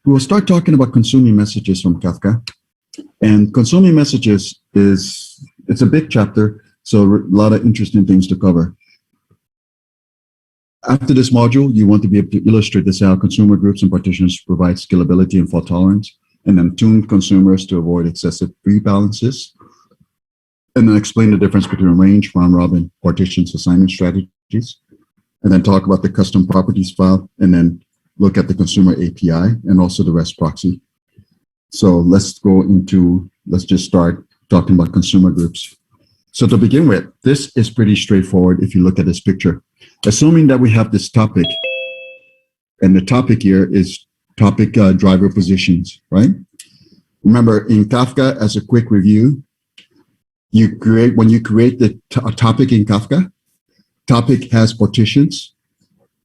we'll start talking about consuming messages from Kafka. And consuming messages it's a big chapter, so a lot of interesting things to cover. After this module, you want to be able to illustrate this how consumer groups and partitions provide scalability and fault tolerance, and then tune consumers to avoid excessive rebalances, and then explain the difference between range, round-robin, partitions, assignment strategies, and then talk about the custom properties file, and then look at the consumer API and also the REST proxy. So let's just start talking about consumer groups. So to begin with, this is pretty straightforward if you look at this picture. Assuming that we have this topic, and the topic here is topic driver positions, right? Remember, in Kafka, as a quick review, when you create a topic in Kafka, topic has partitions,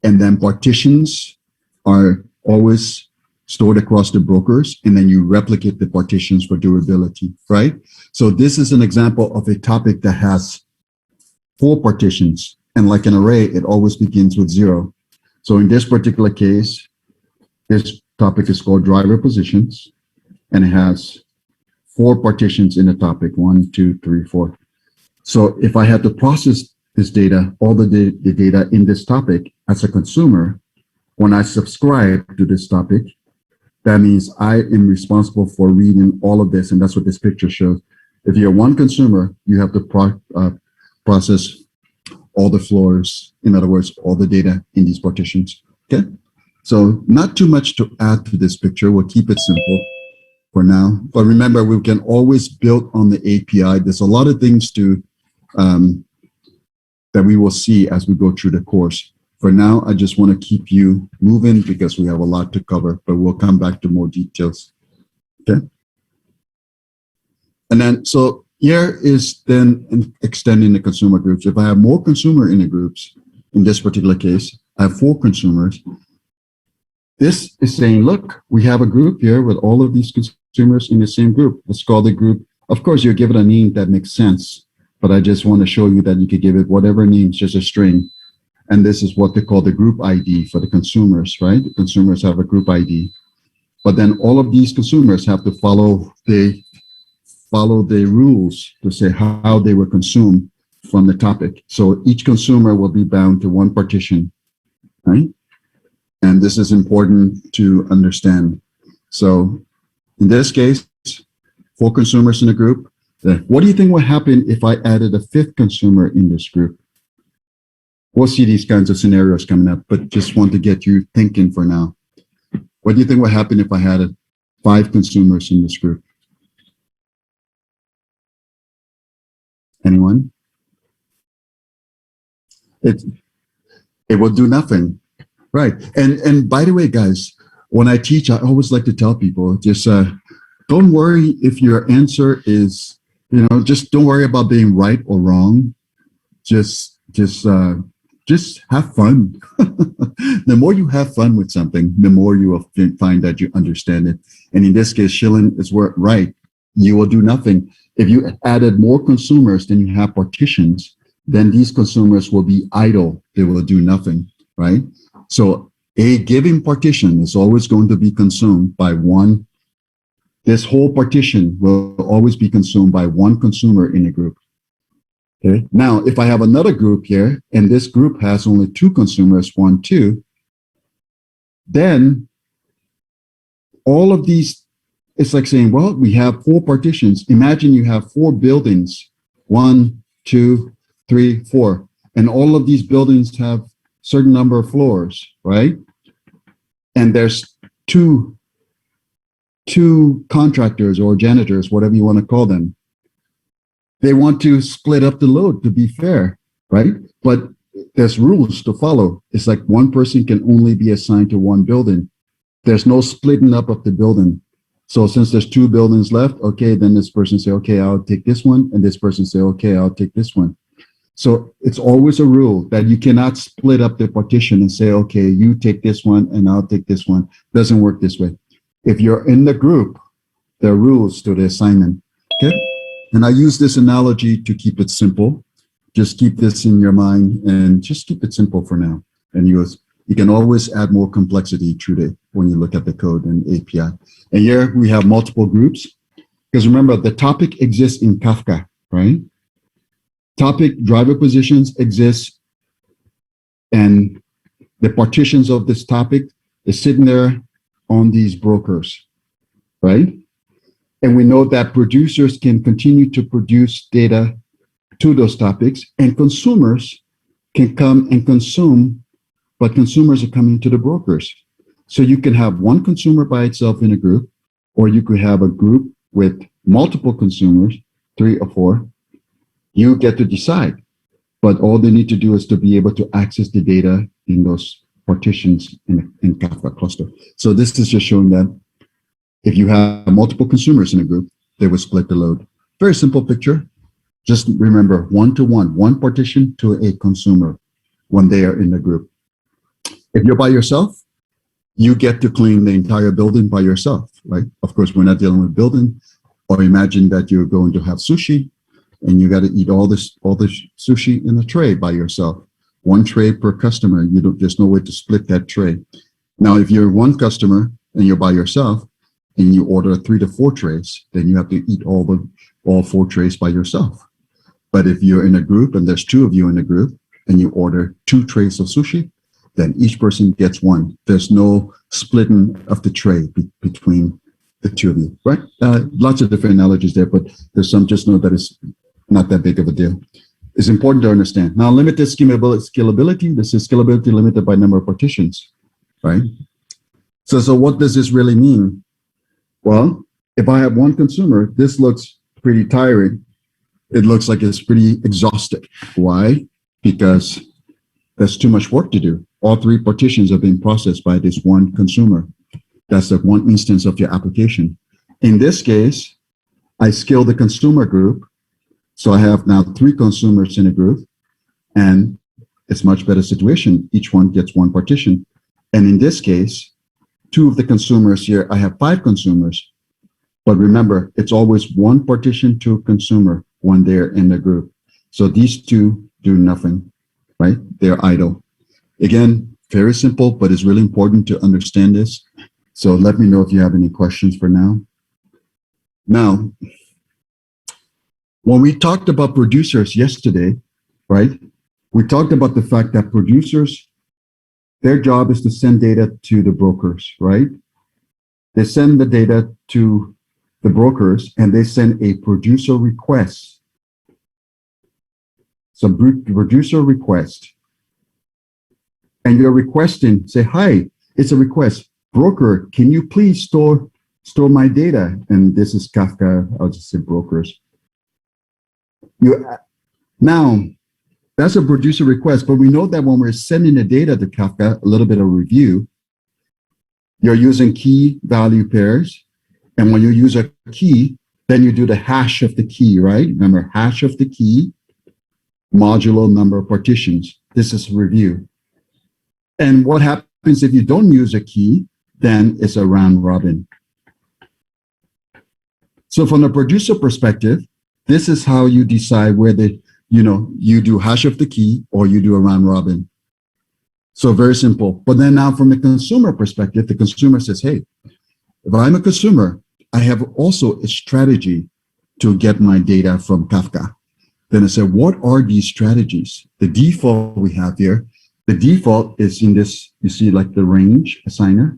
and then partitions are always stored across the brokers, and then you replicate the partitions for durability, right? So this is an example of a topic that has 4 partitions, and like an array, it always begins with 0. So in this particular case, this topic is called driver positions, and it has 4 partitions in the topic, 1, 2, 3, 4. So if I had to process this data, all the data in this topic as a consumer, when I subscribe to this topic, that means I am responsible for reading all of this, and that's what this picture shows. If you're one consumer, you have to process all the floors, in other words, all the data in these partitions, okay? So not too much to add to this picture. We'll keep it simple for now. But remember, we can always build on the API. There's a lot of things that we will see as we go through the course. For now, I just want to keep you moving because we have a lot to cover, but we'll come back to more details, okay? And then, so here is then extending the consumer groups. If I have more consumer in the groups, in this particular case, I have 4 consumers. This is saying, look, we have a group here with all of these consumers in the same group. Let's call the group. Of course, you give it a name that makes sense, but I just want to show you that you could give it whatever name, just a string. And this is what they call the group ID for the consumers, right? The consumers have a group ID. But then all of these consumers have to follow the rules to say how they were consumed from the topic. So each consumer will be bound to one partition, right? And this is important to understand. So in this case, 4 consumers in a group. What do you think would happen if I added a 5th consumer in this group? We'll see these kinds of scenarios coming up, but just want to get you thinking for now. What do you think would happen if I had 5 consumers in this group? Anyone? It will do nothing, right? And by the way, guys, when I teach, I always like to tell people, just don't worry if your answer is, just don't worry about being right or wrong. Just have fun. The more you have fun with something, the more you will find that you understand it. And in this case, Shilin is right. You will do nothing. If you added more consumers than you have partitions, then these consumers will be idle. They will do nothing, right? So a given partition is always going to be consumed by one. This whole partition will always be consumed by one consumer in a group. Okay. Now, if I have another group here, and this group has only 2 consumers, 1, 2, then all of these, it's like saying, well, we have 4 partitions. Imagine you have 4 buildings, 1, 2, 3, 4, and all of these buildings have certain number of floors, right? And there's two contractors or janitors, whatever you want to call them. They want to split up the load to be fair, right? But there's rules to follow. It's like one person can only be assigned to one building. There's no splitting up of the building. So since there's 2 buildings left, okay, then this person say, okay, I'll take this one. And this person say, okay, I'll take this one. So it's always a rule that you cannot split up the partition and say, okay, you take this one and I'll take this one. Doesn't work this way. If you're in the group, there are rules to the assignment, okay? And I use this analogy to keep it simple. Just keep this in your mind and just keep it simple for now. And You can always add more complexity when you look at the code and API. And here we have multiple groups, because remember, the topic exists in Kafka, right? Topic driver positions exist, and the partitions of this topic is sitting there on these brokers, right? And we know that producers can continue to produce data to those topics, and consumers can come and consume, but consumers are coming to the brokers. So you can have one consumer by itself in a group, or you could have a group with multiple consumers, 3 or 4. You get to decide, but all they need to do is to be able to access the data in those partitions in Kafka cluster. So this is just showing that if you have multiple consumers in a group, they will split the load. Very simple picture. Just remember, 1-to-1, one partition to a consumer when they are in the group. If you're by yourself, you get to clean the entire building by yourself, right? Of course, we're not dealing with building. Or imagine that you're going to have sushi and you got to eat all the sushi in a tray by yourself. One tray per customer. There's no way to split that tray. Now, if you're one customer and you're by yourself and you order 3 to 4 trays, then you have to eat all 4 trays by yourself. But if you're in a group and there's 2 of you in a group and you order 2 trays of sushi, then each person gets 1. There's no splitting of the tray between the 2 of you, right? Lots of different analogies there, but there's some, just know that it's not that big of a deal. It's important to understand. Now, limited scalability. This is scalability limited by number of partitions, right? So what does this really mean? Well, if I have one consumer, this looks pretty tiring. It looks like it's pretty exhausting. Why? Because there's too much work to do. All 3 partitions are being processed by this one consumer. That's the one instance of your application. In this case, I scale the consumer group. So I have now 3 consumers in a group, and it's much better situation. Each one gets 1 partition. And in this case, 2 of the consumers here, I have 5 consumers. But remember, it's always 1 partition to a consumer when they're in the group. So these 2 do nothing, right? They're idle. Again, very simple, but it's really important to understand this. So let me know if you have any questions for now. Now, when we talked about producers yesterday, right? We talked about the fact that producers, their job is to send data to the brokers, right? They send the data to the brokers and they send a producer request. So producer request. And you're requesting, say, hi, it's a request. Broker, can you please store my data? And this is Kafka, I'll just say brokers. Now, that's a producer request, but we know that when we're sending the data to Kafka, a little bit of review, you're using key value pairs. And when you use a key, then you do the hash of the key, right? Remember, hash of the key, modulo number of partitions. This is review. And what happens if you don't use a key? Then it's a round robin. So from the producer perspective, this is how you decide whether, you do hash of the key or you do a round robin. So very simple. But then now from the consumer perspective, the consumer says, hey, if I'm a consumer, I have also a strategy to get my data from Kafka. Then I said, what are these strategies? The default we have here, the default is in this, you see like the range assigner.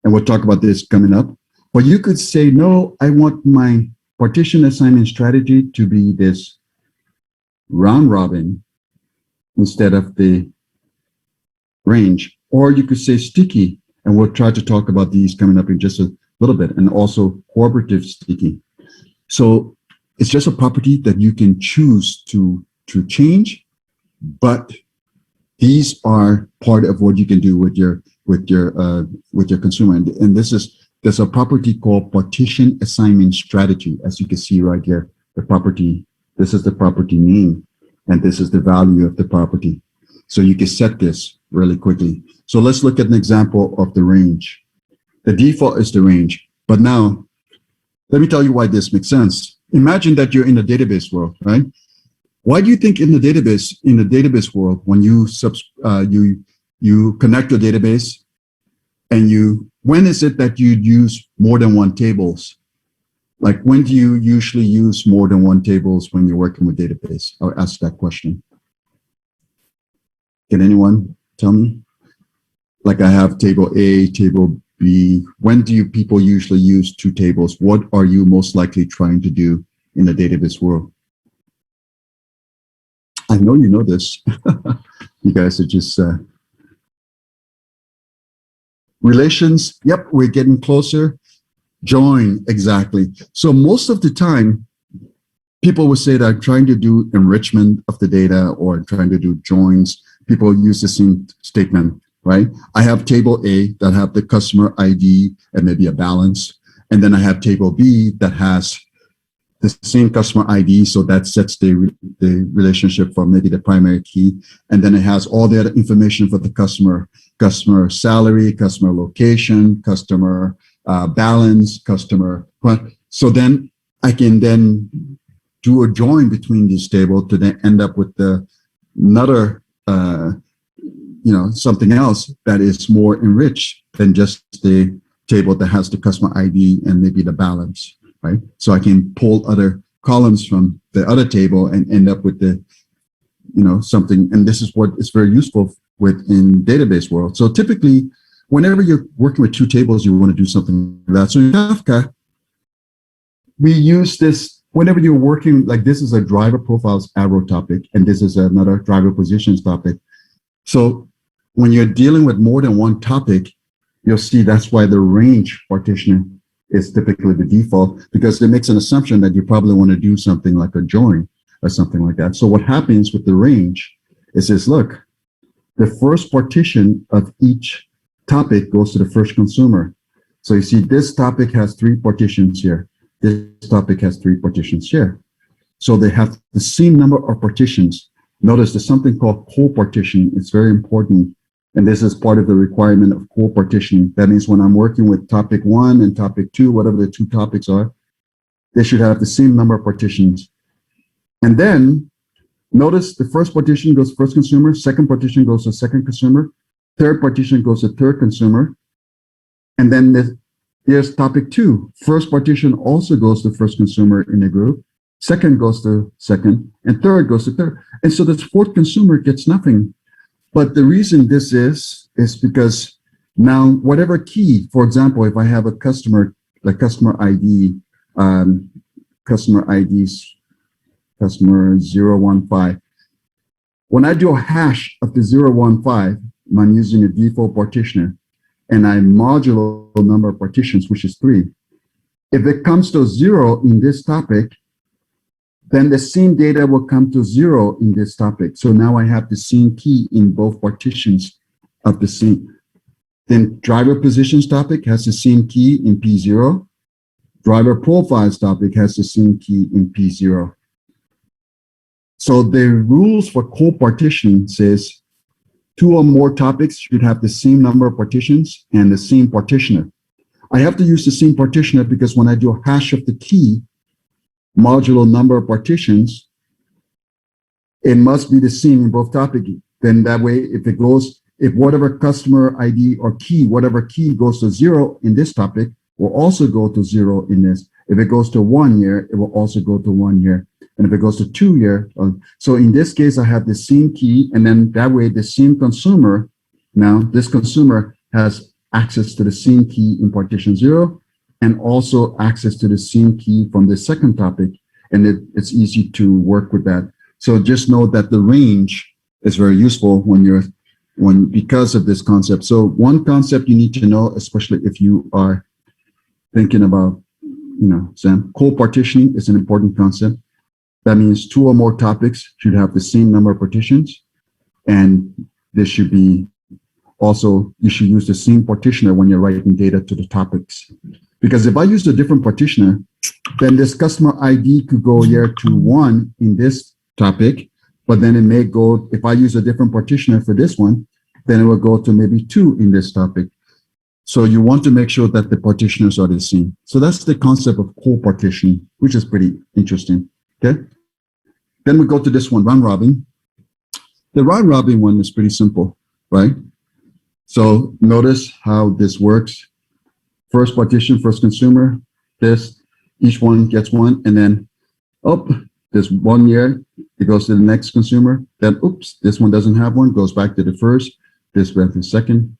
And we'll talk about this coming up. But you could say, no, I want my partition assignment strategy to be this round robin instead of the range. Or you could say sticky, and we'll try to talk about these coming up in just a little bit, and also cooperative sticky. So it's just a property that you can choose to change, but these are part of what you can do with your consumer. And there's a property called partition assignment strategy, as you can see right here. The property, this is the property name, and this is the value of the property. So you can set this really quickly. So let's look at an example of the range. The default is the range, but now let me tell you why this makes sense. Imagine that you're in the database world, right? Why do you think in the database world, when you you connect your database, and when is it that you use more than one tables? Like, when do you usually use more than one tables when you're working with database? I'll ask that question. Can anyone tell me? Like, I have table A, table B. When do people usually use two tables? What are you most likely trying to do in the database world? I know you know this. You guys are just relations. Yep, we're getting closer. Join, exactly. So most of the time, people will say that I'm trying to do enrichment of the data or trying to do joins. People use the same statement, right? I have table A that have the customer ID and maybe a balance. And then I have table B that has the same customer ID. So that sets the relationship for maybe the primary key. And then it has all the other information for the customer salary, customer location, customer balance, customer. So then I can then do a join between these tables to then end up with another, something else that is more enriched than just the table that has the customer ID and maybe the balance, right? So I can pull other columns from the other table and end up with something. And this is what is very useful in database world. So typically, whenever you're working with two tables, you want to do something like that. So in Kafka, we use this whenever you're working, like this is a driver profiles arrow topic, and this is another driver positions topic. So when you're dealing with more than one topic, you'll see that's why the range partitioning is typically the default, because it makes an assumption that you probably want to do something like a join or something like that. So what happens with the range is this, look, the first partition of each topic goes to the first consumer. So you see this topic has 3 partitions here. This topic has 3 partitions here. So they have the same number of partitions. Notice there's something called co-partition. It's very important. And this is part of the requirement of co-partitioning. That means when I'm working with topic 1 and topic 2, whatever the 2 topics are, they should have the same number of partitions. And then notice the first partition goes to first consumer, second partition goes to second consumer, third partition goes to third consumer. And then here's topic 2. First partition also goes to first consumer in the group, second goes to second, and third goes to third. And so this fourth consumer gets nothing. But the reason this is because now whatever key, for example, if I have a customer, like customer ID, customer IDs, customer 015, when I do a hash of the 015, I'm using a default partitioner, and I modulo the number of partitions, which is 3. If it comes to 0 in this topic, then the same data will come to 0 in this topic. So now I have the same key in both partitions of the same. Then driver positions topic has the same key in P0. Driver profiles topic has the same key in P0. So the rules for co-partitioning says 2 or more topics should have the same number of partitions and the same partitioner. I have to use the same partitioner because when I do a hash of the key, modulo number of partitions, it must be the same in both topics. Then that way, if whatever customer ID or key, whatever key goes to 0 in this topic, will also go to 0 in this. If it goes to 1 here, it will also go to 1 here. And if it goes to 2 here, so in this case, I have the same key, and then that way the same consumer, now this consumer has access to the same key in partition 0, and also access to the same key from the second topic, and it's easy to work with that. So just know that the range is very useful because of this concept. So one concept you need to know, especially if you are thinking about, Sam, co-partitioning is an important concept. That means 2 or more topics should have the same number of partitions, and this should be also, you should use the same partitioner when you're writing data to the topics. Because if I use a different partitioner, then this customer ID could go here to 1 in this topic, but then it may go, if I use a different partitioner for this one, then it will go to maybe 2 in this topic. So you want to make sure that the partitioners are the same. So that's the concept of co-partitioning, which is pretty interesting. Okay. Then we go to this one, round robin. The round robin one is pretty simple, right? So notice how this works. First partition, first consumer, this, each one gets one, and then, oh, this 1 year, it goes to the next consumer. Then, oops, this one doesn't have one, goes back to the first, this went to the second.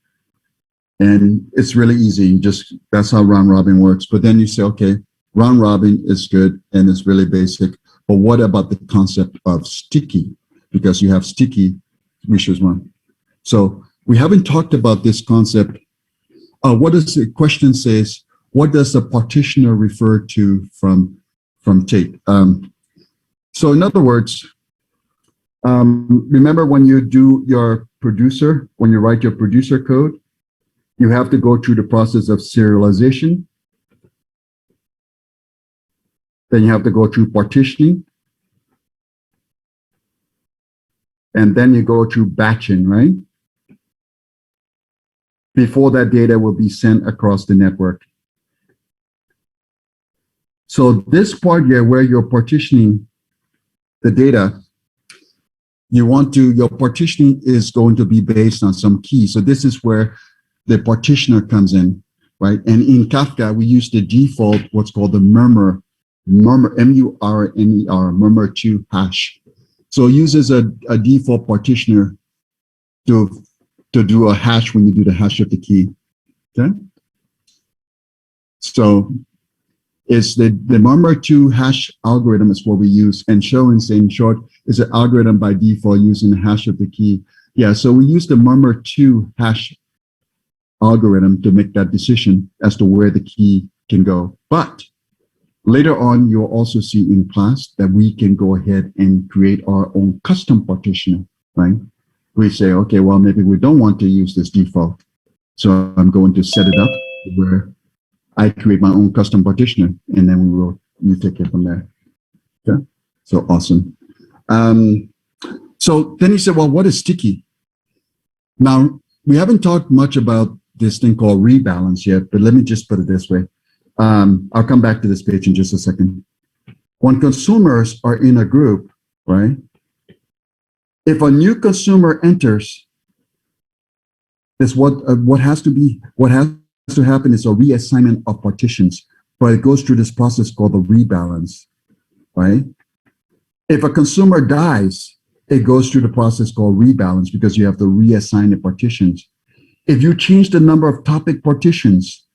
And it's really easy. Just that's how round robin works. But then you say, okay, round robin is good and it's really basic. But what about the concept of sticky? Because you have sticky, we choose one. So we haven't talked about this concept. What does the question says? What does the partitioner refer to from Tate? So in other words, remember when you do your producer, when you write your producer code, you have to go through the process of serialization. Then you have to go through partitioning. And then you go through batching, right? Before that data will be sent across the network. So this part here where you're partitioning the data, your partitioning is going to be based on some key. So this is where the partitioner comes in, right? And in Kafka, we use the default, what's called the murmur, M-U-R-M-E-R, murmur2 hash. So it uses a default partitioner to do a hash when you do the hash of the key, okay? So it's the murmur2 hash algorithm is what we use, and show and say in short is an algorithm by default using the hash of the key. Yeah, so we use the murmur2 hash algorithm to make that decision as to where the key can go. But later on, you'll also see in class that we can go ahead and create our own custom partitioner, right? We say, okay, well, maybe we don't want to use this default. So I'm going to set it up where I create my own custom partitioner, and then you take it from there. Okay, so awesome. So then you said, well, what is sticky? Now, we haven't talked much about this thing called rebalance yet, but let me just put it this way. I'll come back to this page in just a second. When consumers are in a group, right? If a new consumer enters, this what has to happen is a reassignment of partitions, but it goes through this process called the rebalance, right? If a consumer dies, it goes through the process called rebalance because you have to reassign the partitions. If you change the number of topic partitions,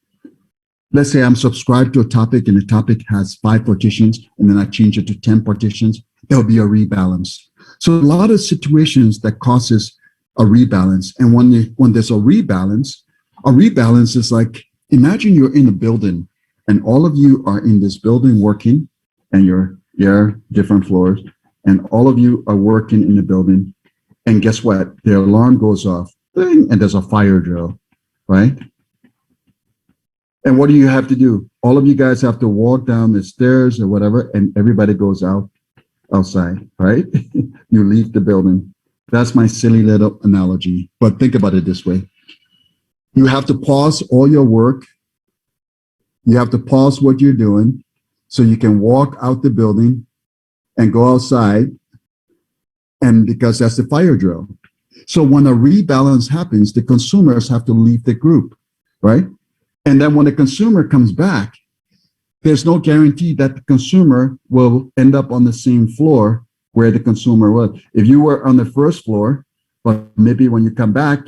let's say I'm subscribed to a topic and the topic has 5 partitions, and then I change it to 10 partitions, there'll be a rebalance. So a lot of situations that causes a rebalance. And when there's a rebalance is like, imagine you're in a building and all of you are in this building working, and you're different floors, and all of you are working in the building. And guess what? The alarm goes off, and there's a fire drill, right? And what do you have to do? All of you guys have to walk down the stairs or whatever, and everybody goes outside, right? You leave the building. That's my silly little analogy. But think about it this way. You have to pause all your work. You have to pause what you're doing so you can walk out the building and go outside, and because that's the fire drill. So when a rebalance happens, the consumers have to leave the group, right? And then when the consumer comes back, there's no guarantee that the consumer will end up on the same floor where the consumer was. If you were on the first floor, but maybe when you come back,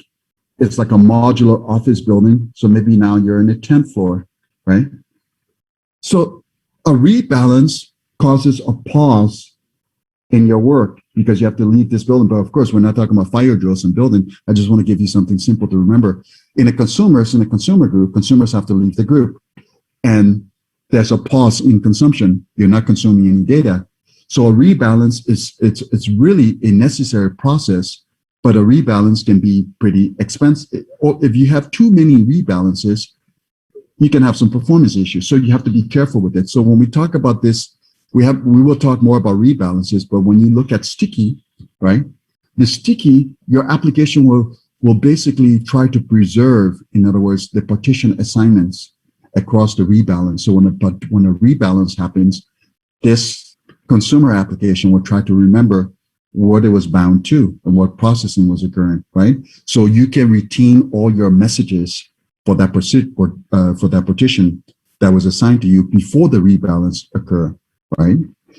it's like a modular office building. So maybe now you're in the 10th floor, right? So a rebalance causes a pause in your work because you have to leave this building. But of course, we're not talking about fire drills and building. I just want to give you something simple to remember. In a consumer group, consumers have to leave the group. And there's a pause in consumption. You're not consuming any data. So a rebalance it's really a necessary process, but a rebalance can be pretty expensive. Or if you have too many rebalances, you can have some performance issues. So you have to be careful with it. So when we talk about this, we will talk more about rebalances, but when you look at sticky, right? The sticky, your application will basically try to preserve, in other words, the partition assignments across the rebalance. So when a rebalance happens, this consumer application will try to remember what it was bound to and what processing was occurring, right? So you can retain all your messages for that for that partition that was assigned to you before the rebalance occur, right?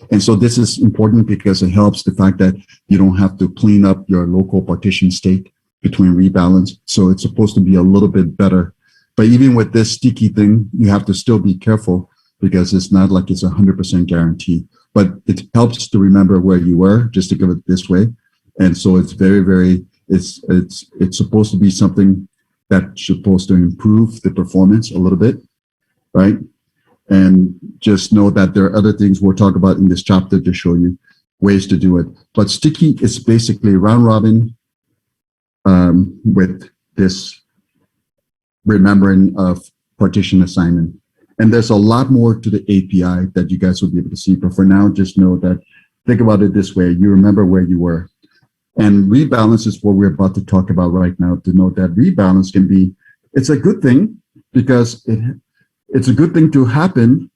And so this is important because it helps the fact that you don't have to clean up your local partition state between rebalance. So it's supposed to be a little bit better. But even with this sticky thing, you have to still be careful because it's not like it's 100% guarantee. But it helps to remember where you were, just to give it this way. And so it's it's supposed to be something that's supposed to improve the performance a little bit, right? And just know that there are other things we'll talk about in this chapter to show you ways to do it. But sticky is basically round robin with this remembering of partition assignment. And there's a lot more to the API that you guys will be able to see. But for now, just know that, think about it this way. You remember where you were. And rebalance is what we're about to talk about right now, to know that rebalance can be, it's a good thing because it's a good thing to happen,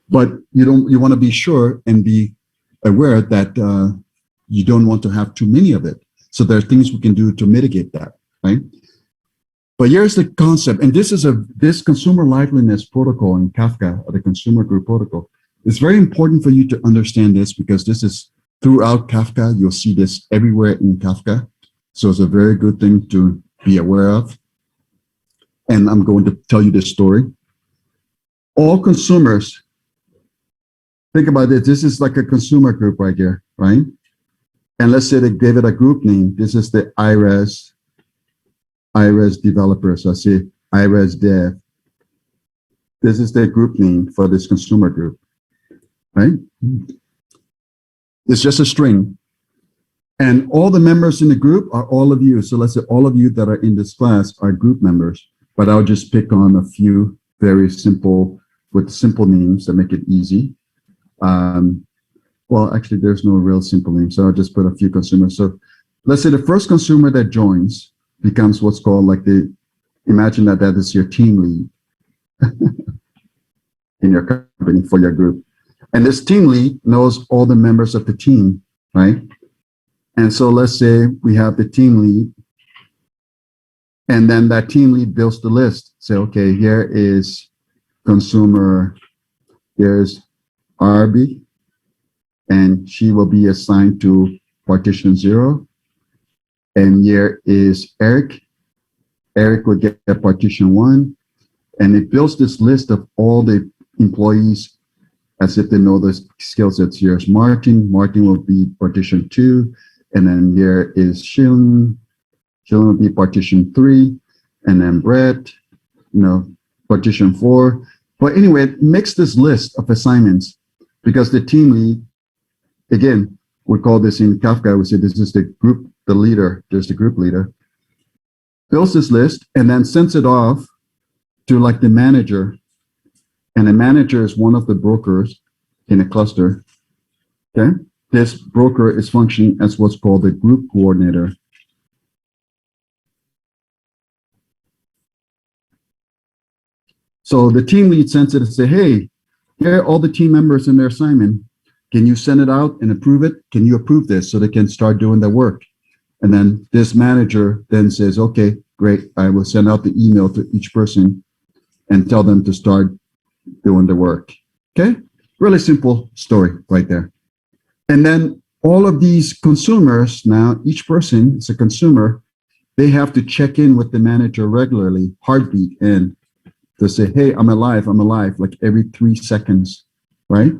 but you want to be sure and be aware that you don't want to have too many of it. So there are things we can do to mitigate that, right? But here's the concept, and this consumer liveliness protocol in Kafka, or the consumer group protocol. It's very important for you to understand this because this is throughout Kafka. You'll see this everywhere in Kafka. So it's a very good thing to be aware of. And I'm going to tell you this story. All consumers, think about it. This is like a consumer group right here, right? And let's say they gave it a group name. This is the IRES developers. So I say IRES dev. This is the group name for this consumer group, right? It's just a string. And all the members in the group are all of you. So let's say all of you that are in this class are group members, but I'll just pick on a few very simple, with simple names that make it easy. Well, actually, there's no real simple name, so I'll just put a few consumers. So let's say the first consumer that joins becomes what's called like imagine that is your team lead in your company for your group. And this team lead knows all the members of the team, right? And so let's say we have the team lead, and then that team lead builds the list. Say, okay, here is consumer, there's Arby, and she will be assigned to partition 0. And here is Eric. Eric will get partition 1. And it builds this list of all the employees as if they know the skill sets. Here's Martin. Martin will be partition 2. And then here is Shilin. Shilin will be partition 3. And then Brett, partition 4. But anyway, it makes this list of assignments because the team lead, again, we call this in Kafka, we say this is the group, the leader, there's the group leader, builds this list and then sends it off to like the manager. And the manager is one of the brokers in a cluster. Okay. This broker is functioning as what's called the group coordinator. So the team lead sends it and say, hey, here are all the team members in their assignment. Can you send it out and approve it? Can you approve this so they can start doing their work? And then this manager then says, okay, great. I will send out the email to each person and tell them to start doing the work. Okay. Really simple story right there. And then all of these consumers, now each person is a consumer, they have to check in with the manager regularly, heartbeat, and to say, hey, I'm alive, like every 3 seconds, right?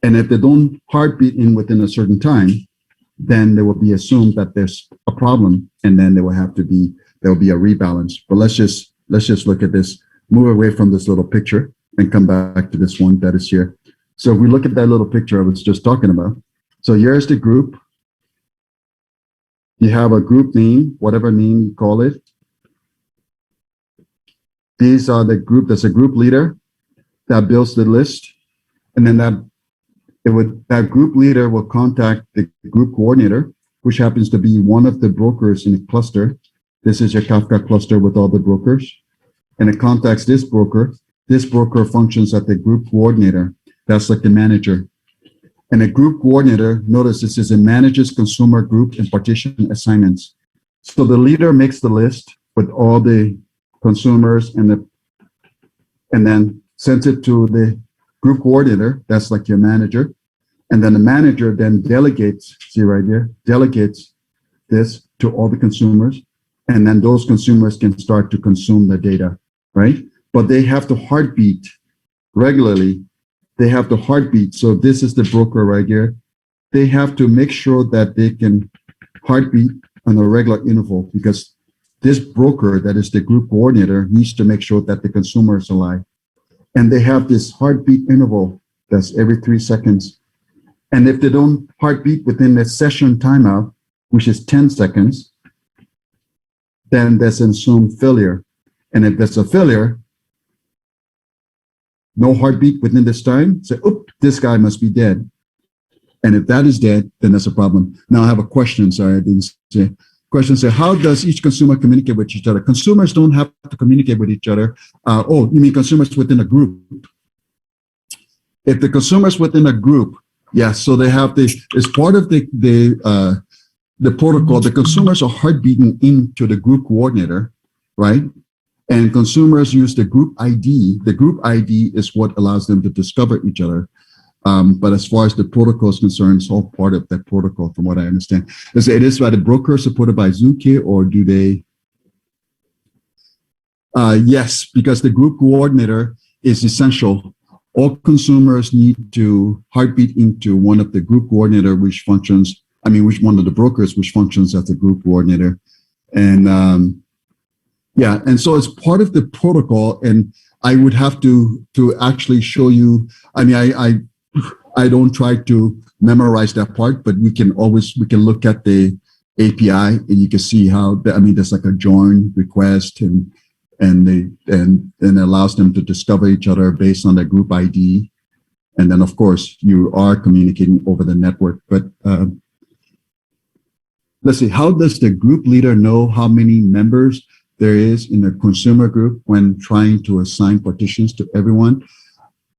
And if they don't heartbeat in within a certain time, then they will be assumed that there's a problem, and then there will be a rebalance. But let's just look at this, move away from this little picture and come back to this one that is here. So if we look at that little picture I was just talking about, so here's the group. You have a group name, whatever name you call it. These are the group, there's a group leader that builds the list. And then that group leader will contact the group coordinator, which happens to be one of the brokers in the cluster. This is your Kafka cluster with all the brokers. And it contacts this broker. This broker functions as the group coordinator. That's like the manager. And a group coordinator, notice this is a manages consumer group and partition assignments. So the leader makes the list with all the consumers and then sends it to the group coordinator. That's like your manager. And then the manager then delegates, see right here, delegates this to all the consumers. And then those consumers can start to consume the data, right? But they have to heartbeat regularly. They have to heartbeat. So this is the broker right here. They have to make sure that they can heartbeat on a regular interval, because this broker, that is the group coordinator, needs to make sure that the consumer is alive. And they have this heartbeat interval that's every 3 seconds. And if they don't heartbeat within the session timeout, which is 10 seconds, then there's an assumed failure. And if there's a failure, no heartbeat within this time, say, oop, this guy must be dead. And if that is dead, then that's a problem. Now I have a question, sorry, I didn't say. Question say, how does each consumer communicate with each other? Consumers don't have to communicate with each other. Oh, you mean consumers within a group? If the consumers within a group, yeah, so they have this, as part of the protocol, the consumers are heartbeating into the group coordinator, right? And consumers use the group ID. The group ID is what allows them to discover each other. But as far as the protocol is concerned, it's all part of that protocol, from what I understand. Is it is by the broker supported by Zuki, or do they? Yes, because the group coordinator is essential. All consumers need to heartbeat into one of the group coordinator, which functions, which one of the brokers, which functions as the group coordinator. And yeah, and so it's part of the protocol, and I would have to actually show you, I don't try to memorize that part, but we can look at the API and you can see how, there's like a join request and allows them to discover each other based on their group ID. And then of course you are communicating over the network, but let's see, how does the group leader know how many members there is in a consumer group when trying to assign partitions to everyone?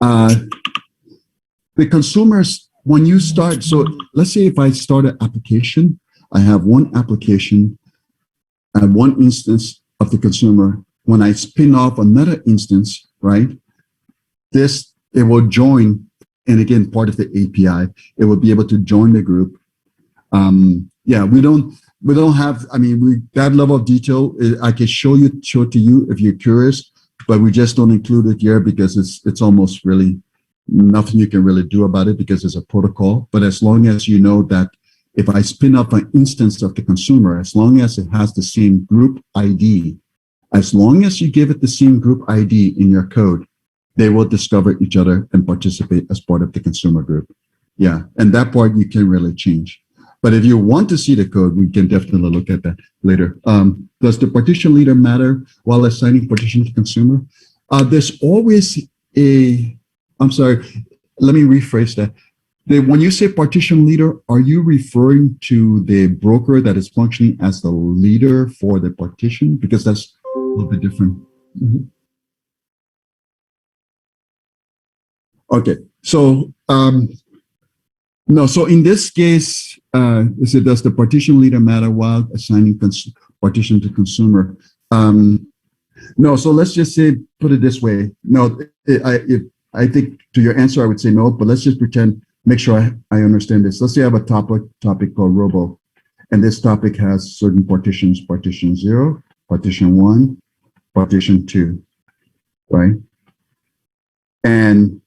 The consumers, when you start, so let's say if I start an application, I have one application and one instance of the consumer. When I spin off another instance, right, it will join, and again, part of the API, it will be able to join the group. Yeah, we don't have, that level of detail, I can show it to you if you're curious, but we just don't include it here because it's almost really nothing you can really do about it because it's a protocol. But as long as you know that if I spin up an instance of the consumer, as long as it has the same group ID, as long as you give it the same group ID in your code, they will discover each other and participate as part of the consumer group. Yeah, and that part you can really change. But if you want to see the code, we can definitely look at that later. Does the partition leader matter while assigning partition to consumer? There's always I'm sorry, let me rephrase that. When you say partition leader, are you referring to the broker that is functioning as the leader for the partition? Because that's a little bit different. Mm-hmm. Okay, so no, so in this case, does the partition leader matter while assigning partition to consumer? No, so let's just say, put it this way. No, I think to your answer, I would say no, but let's just pretend, make sure I understand this. Let's say I have a topic called Robo, and this topic has certain partitions, partition 0, partition 1, partition 2, right? And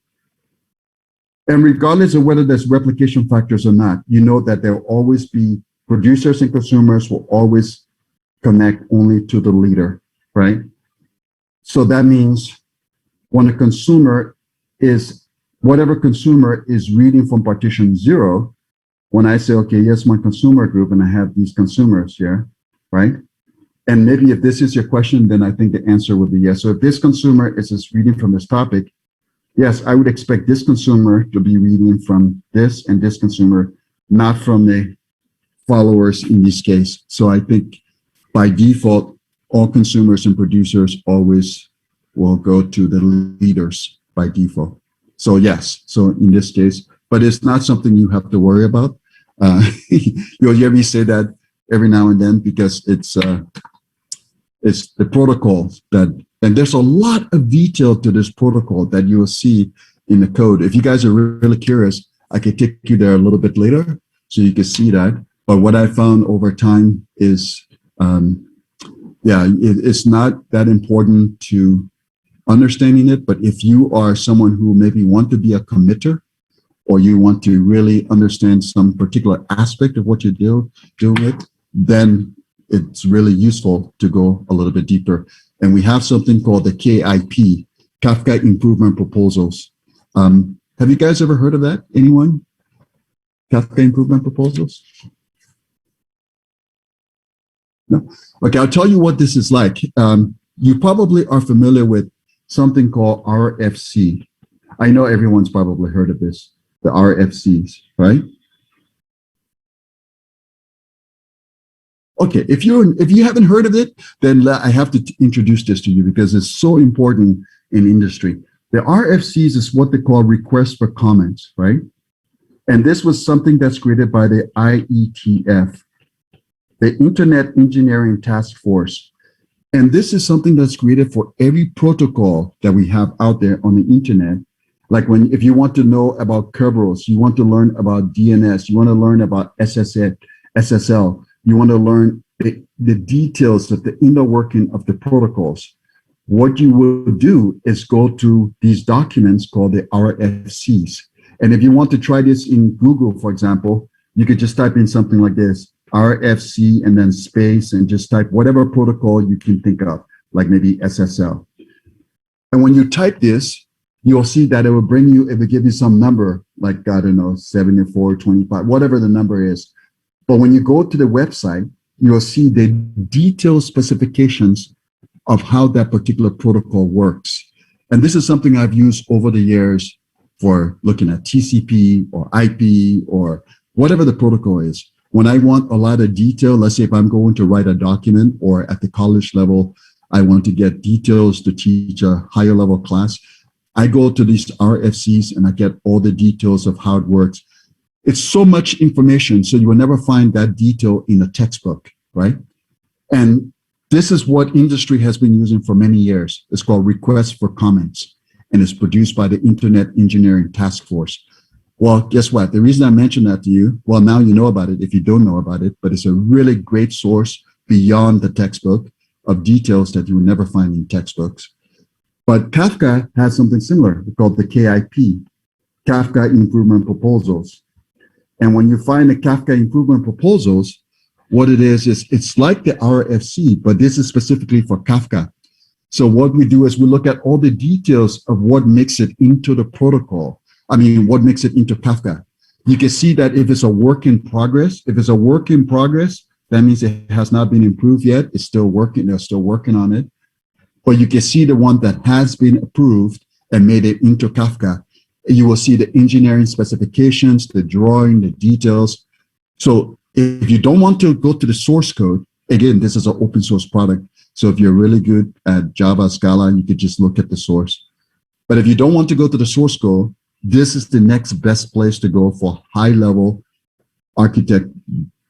regardless of whether there's replication factors or not, you know that there will always be producers and consumers will always connect only to the leader, right? So that means when a consumer is, whatever consumer is reading from partition 0, when I say, okay, yes, my consumer group, and I have these consumers here, right? And maybe if this is your question, then I think the answer would be yes. So if this consumer is just reading from this topic, yes, I would expect this consumer to be reading from this and this consumer, not from the followers in this case. So I think by default, all consumers and producers always will go to the leaders by default. So yes, so in this case, but it's not something you have to worry about. You'll hear me say that every now and then because it's the protocol and there's a lot of detail to this protocol that you will see in the code. If you guys are really curious, I could take you there a little bit later so you can see that. But what I found over time is, it's not that important to understanding it. But if you are someone who maybe want to be a committer, or you want to really understand some particular aspect of what you're doing it, then it's really useful to go a little bit deeper. And we have something called the KIP, Kafka Improvement Proposals. Have you guys ever heard of that? Anyone? Kafka Improvement Proposals? No? Okay, I'll tell you what this is like. You probably are familiar with something called RFC. I know everyone's probably heard of this, the RFCs, right? Okay, if you haven't heard of it, then I have to introduce this to you because it's so important in industry. The RFCs is what they call requests for comments, right? And this was something that's created by the IETF, the Internet Engineering Task Force. And this is something that's created for every protocol that we have out there on the internet. Like if you want to know about Kerberos, you want to learn about DNS, you want to learn about SSL, you want to learn the details of the inner working of the protocols. What you will do is go to these documents called the RFCs. And if you want to try this in Google, for example, you could just type in something like this, RFC and then space, and just type whatever protocol you can think of, like maybe SSL. And when you type this, you'll see that it will give you some number, like, I don't know, 74, 25, whatever the number is. But when you go to the website, you'll see the detailed specifications of how that particular protocol works. And this is something I've used over the years for looking at TCP or IP or whatever the protocol is. When I want a lot of detail, let's say if I'm going to write a document or at the college level, I want to get details to teach a higher level class, I go to these RFCs and I get all the details of how it works. It's so much information, so you will never find that detail in a textbook, right? And this is what industry has been using for many years. It's called requests for comments, and it's produced by the Internet Engineering Task Force. Well, guess what? The reason I mentioned that to you, well, now you know about it if you don't know about it, but it's a really great source beyond the textbook of details that you will never find in textbooks. But Kafka has something similar called the KIP, Kafka Improvement Proposals. And when you find the Kafka Improvement Proposals, what it is it's like the RFC, but this is specifically for Kafka. So what we do is we look at all the details of what makes it into the protocol. I mean, what makes it into Kafka. You can see that if it's a work in progress, that means it has not been improved yet. It's still working. They're still working on it. But you can see the one that has been approved and made it into Kafka. You will see the engineering specifications, the drawing, the details. So if you don't want to go to the source code, again, this is an open source product. So if you're really good at Java, Scala, you could just look at the source. But if you don't want to go to the source code, this is the next best place to go for high level architect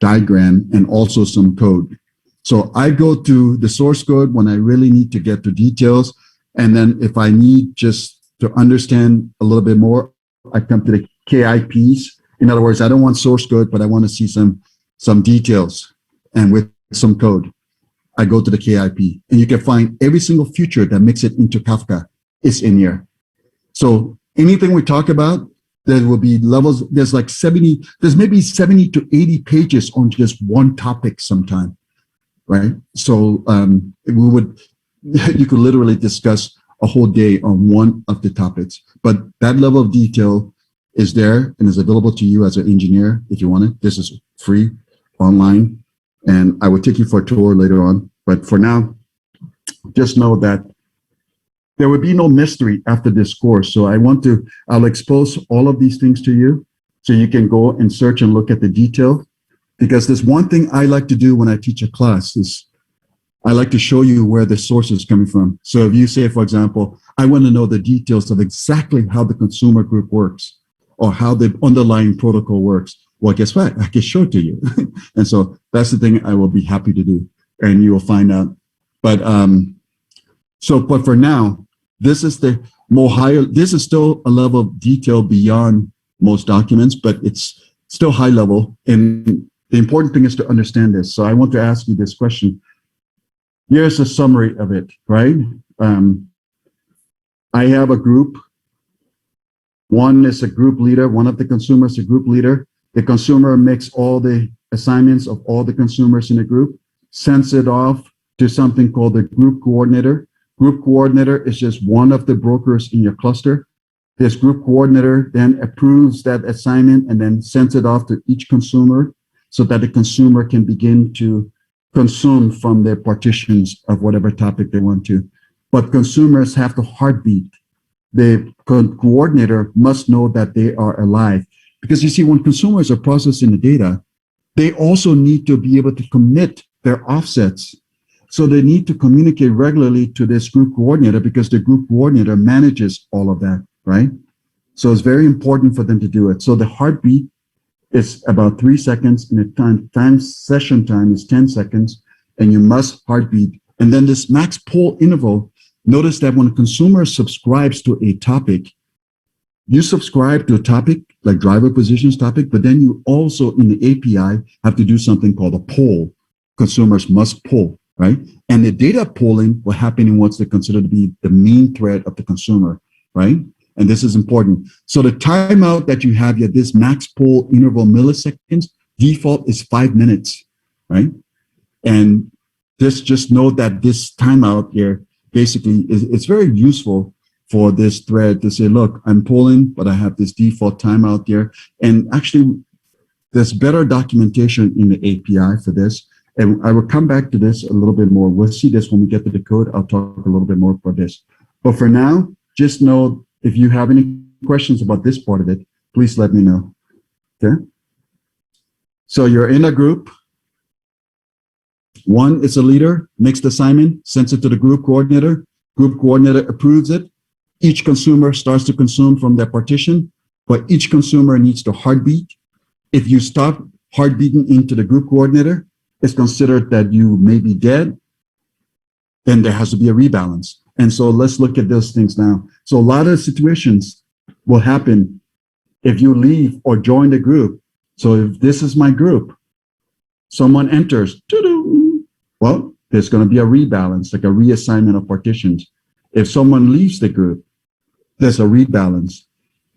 diagram and also some code. So I go to the source code when I really need to get to details. And then if I need just to understand a little bit more, I come to the KIPs. In other words, I don't want source code, but I want to see some details. And with some code, I go to the KIP. And you can find every single feature that makes it into Kafka is in here. So anything we talk about, there will be levels. There's maybe 70 to 80 pages on just one topic sometime. Right. So you could literally discuss a whole day on one of the topics, but that level of detail is there and is available to you as an engineer if you want it. This is free online, and I will take you for a tour later on. But for now, just know that there will be no mystery after this course. So I'll expose all of these things to you so you can go and search and look at the detail. Because there's one thing I like to do when I teach a class is I like to show you where the source is coming from. So if you say, for example, I want to know the details of exactly how the consumer group works, or how the underlying protocol works, well, guess what? I can show it to you. And so that's the thing I will be happy to do, and you will find out. But but for now, this is the more higher. This is still a level of detail beyond most documents, but it's still high level. And the important thing is to understand this. So I want to ask you this question. Here's a summary of it, right? I have a group. One is a group leader. One of the consumers is a group leader. The consumer makes all the assignments of all the consumers in the group, sends it off to something called the group coordinator. Group coordinator is just one of the brokers in your cluster. This group coordinator then approves that assignment and then sends it off to each consumer so that the consumer can begin to consume from their partitions of whatever topic they want to. But consumers have the heartbeat. The coordinator must know that they are alive. Because you see, when consumers are processing the data, they also need to be able to commit their offsets. So they need to communicate regularly to this group coordinator because the group coordinator manages all of that, right? So it's very important for them to do it. So the heartbeat is about 3 seconds, and the session time is 10 seconds, and you must heartbeat. And then this max poll interval, notice that when a consumer subscribes to a topic, you subscribe to a topic like driver positions topic, but then you also in the API have to do something called a poll. Consumers must poll, right? And the data polling will happen in what's considered to be the main thread of the consumer, right? And this is important. So the timeout that you have here, this max poll interval milliseconds, default is 5 minutes, right? And just note that this timeout here basically it's very useful for this thread to say, look, I'm polling, but I have this default timeout there. And actually, there's better documentation in the API for this. And I will come back to this a little bit more. We'll see this when we get to the code. I'll talk a little bit more about this. But for now, just know if you have any questions about this part of it, please let me know. Okay? So you're in a group. One is a leader, makes the assignment, sends it to the group coordinator. Group coordinator approves it. Each consumer starts to consume from their partition, but each consumer needs to heartbeat. If you stop heartbeating into the group coordinator, it's considered that you may be dead. Then there has to be a rebalance. And so let's look at those things now. So a lot of situations will happen if you leave or join the group. So if this is my group, someone enters, well, there's going to be a rebalance, like a reassignment of partitions. If someone leaves the group, there's a rebalance.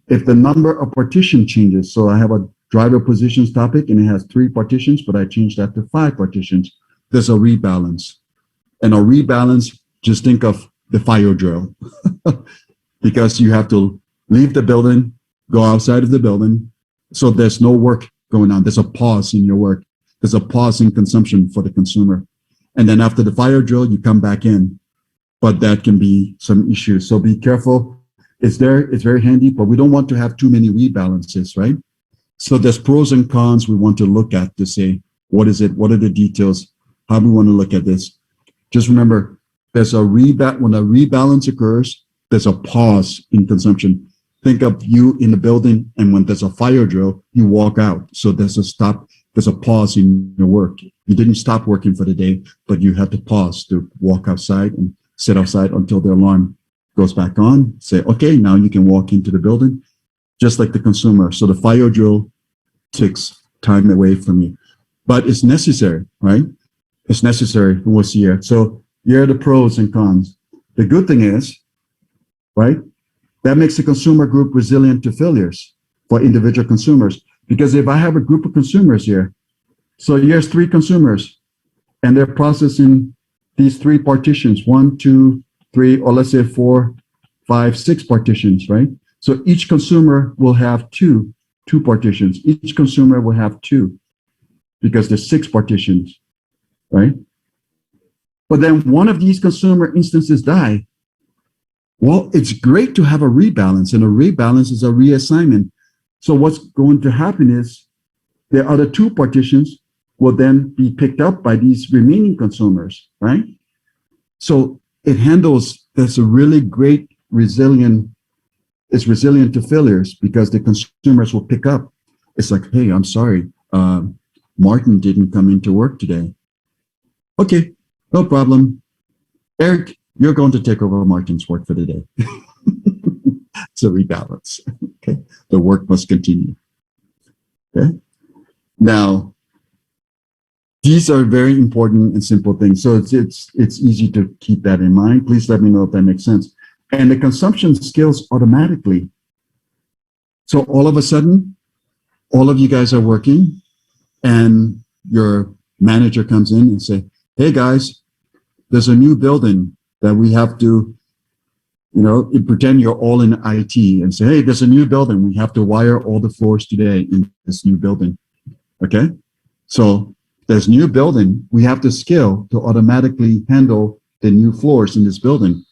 If the number of partition changes, so I have a driver positions topic and it has 3 partitions, but I changed that to 5 partitions, there's a rebalance. And a rebalance, just think of the fire drill because you have to leave the building, go outside of the building. So there's no work going on. There's a pause in your work. There's a pause in consumption for the consumer. And then after the fire drill, you come back in, but that can be some issues. So be careful. It's there, it's very handy, but we don't want to have too many rebalances, right? So there's pros and cons we want to look at to say, what is it? What are the details? How do we want to look at this? Just remember, there's a when a rebalance occurs, there's a pause in consumption. Think of you in the building, and when there's a fire drill, you walk out. So there's a stop, there's a pause in your work. You didn't stop working for the day, but you had to pause to walk outside and sit outside until the alarm goes back on. Say, okay, now you can walk into the building, just like the consumer. So the fire drill takes time away from you, but it's necessary, right? It's necessary. We'll see here. So here are the pros and cons. The good thing is, right, that makes the consumer group resilient to failures for individual consumers. Because if I have a group of consumers here, so here's 3 consumers, and they're processing these 3 partitions, 1, 2, 3, or let's say 4, 5, 6 partitions, right? So each consumer will have two partitions. Each consumer will have 2 because there's 6 partitions, right? But then one of these consumer instances die. Well, it's great to have a rebalance, and a rebalance is a reassignment. So what's going to happen is the other 2 partitions will then be picked up by these remaining consumers, right? So it handles, there's a really great resilient is resilient to failures because the consumers will pick up. It's like, hey, I'm sorry, Martin didn't come into work today. Okay, no problem. Eric, you're going to take over Martin's work for the day. It's a rebalance. Okay, the work must continue. Okay, now these are very important and simple things. So it's easy to keep that in mind. Please let me know if that makes sense. And the consumption scales automatically. So all of a sudden, all of you guys are working, and your manager comes in and say, "Hey guys, there's a new building that we have to, pretend you're all in IT and say, hey, there's a new building. We have to wire all the floors today in this new building." Okay, so there's new building. We have to scale to automatically handle the new floors in this building.